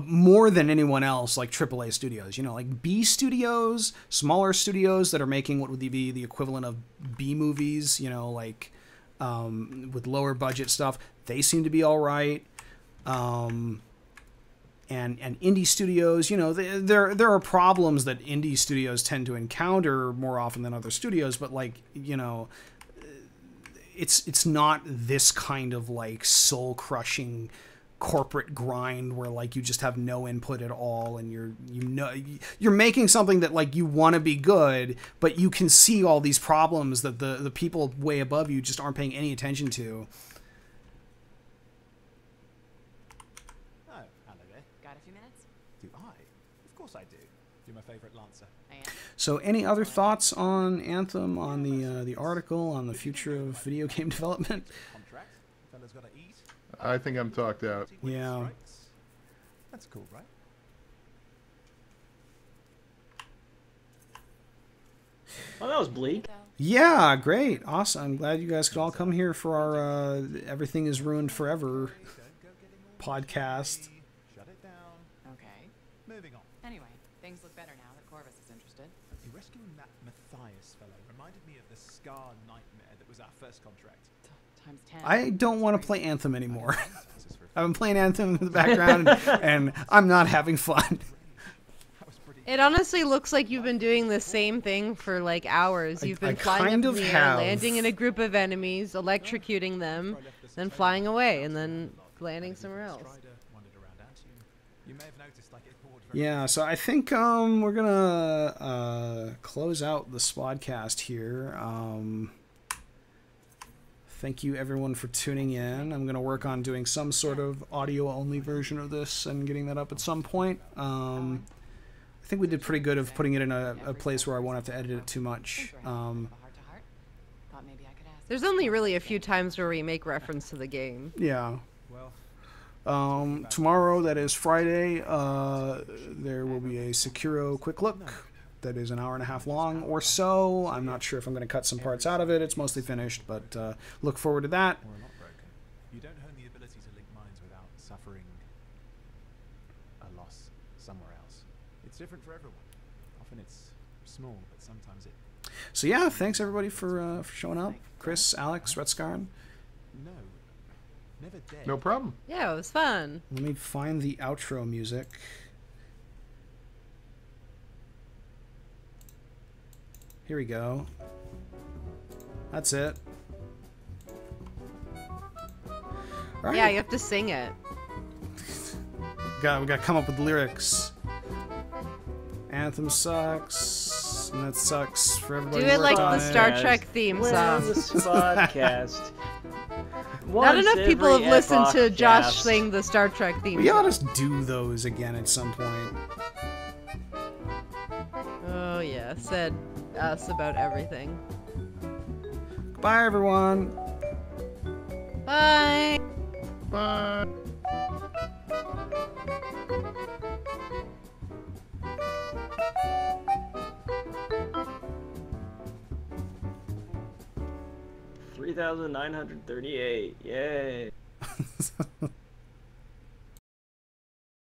more than anyone else, like AAA studios. You know, like B studios, smaller studios that are making what would be the equivalent of B movies, you know, like with lower budget stuff, they seem to be all right. And indie studios, you know, there are problems that indie studios tend to encounter more often than other studios, but like, you know, it's not this kind of like soul crushing corporate grind where like you just have no input at all, and you're making something that like you want to be good, but you can see all these problems that the people way above you just aren't paying any attention to. Oh, hello there. Got a few minutes? Do I? Of course I do. You're my favorite Lancer. I am. So any other thoughts on Anthem, on the article, on the future of video game development? Contract. Fella's gotta eat. I think I'm talked out. Yeah. That's cool, right? Well, that was bleak. Yeah, great, awesome. I'm glad you guys could all come here for our Everything is Ruined Forever podcast. Shut it down. Okay. Moving on. Anyway, things look better now that Corvus is interested. You rescuing that Matthias fellow reminded me of the Scar nightmare that was our first contract. Times 10. I don't want to play Anthem anymore. I've been playing Anthem in the background, and I'm not having fun. It honestly looks like you've been doing the same thing for like hours. You've been flying kind up of in the air, have. landing in a group of enemies, electrocuting them, then flying away, and then landing somewhere else. Yeah, so I think we're gonna close out the Spodcast here. Thank you everyone for tuning in. I'm gonna work on doing some sort of audio-only version of this and getting that up at some point. I think we did pretty good of putting it in a place where I won't have to edit it too much. There's only really a few times where we make reference to the game. Yeah. Tomorrow, that is Friday, there will be a Sekiro quick look that is an hour and a half long or so. I'm not sure if I'm going to cut some parts out of it. It's mostly finished, but look forward to that. You don't own the ability to link minds without suffering a loss somewhere else. It's different for everyone. Often it's small, but sometimes it... So yeah, thanks everybody for showing up. Chris, Alex, Retskarn. No. Never dead. No problem. Yeah, it was fun. Let me find the outro music. Here we go. That's it. All right. Yeah, you have to sing it. We got to come up with lyrics. Anthem sucks, and that sucks for everybody. Do it like on the it. Star Trek theme song. Where's the podcast? Not enough people have listened to Josh Podcast. sing the Star Trek theme We ought song. to do those again at some point. Oh yeah, said us about everything. Goodbye, everyone. Bye. Bye. $3,938. Yay.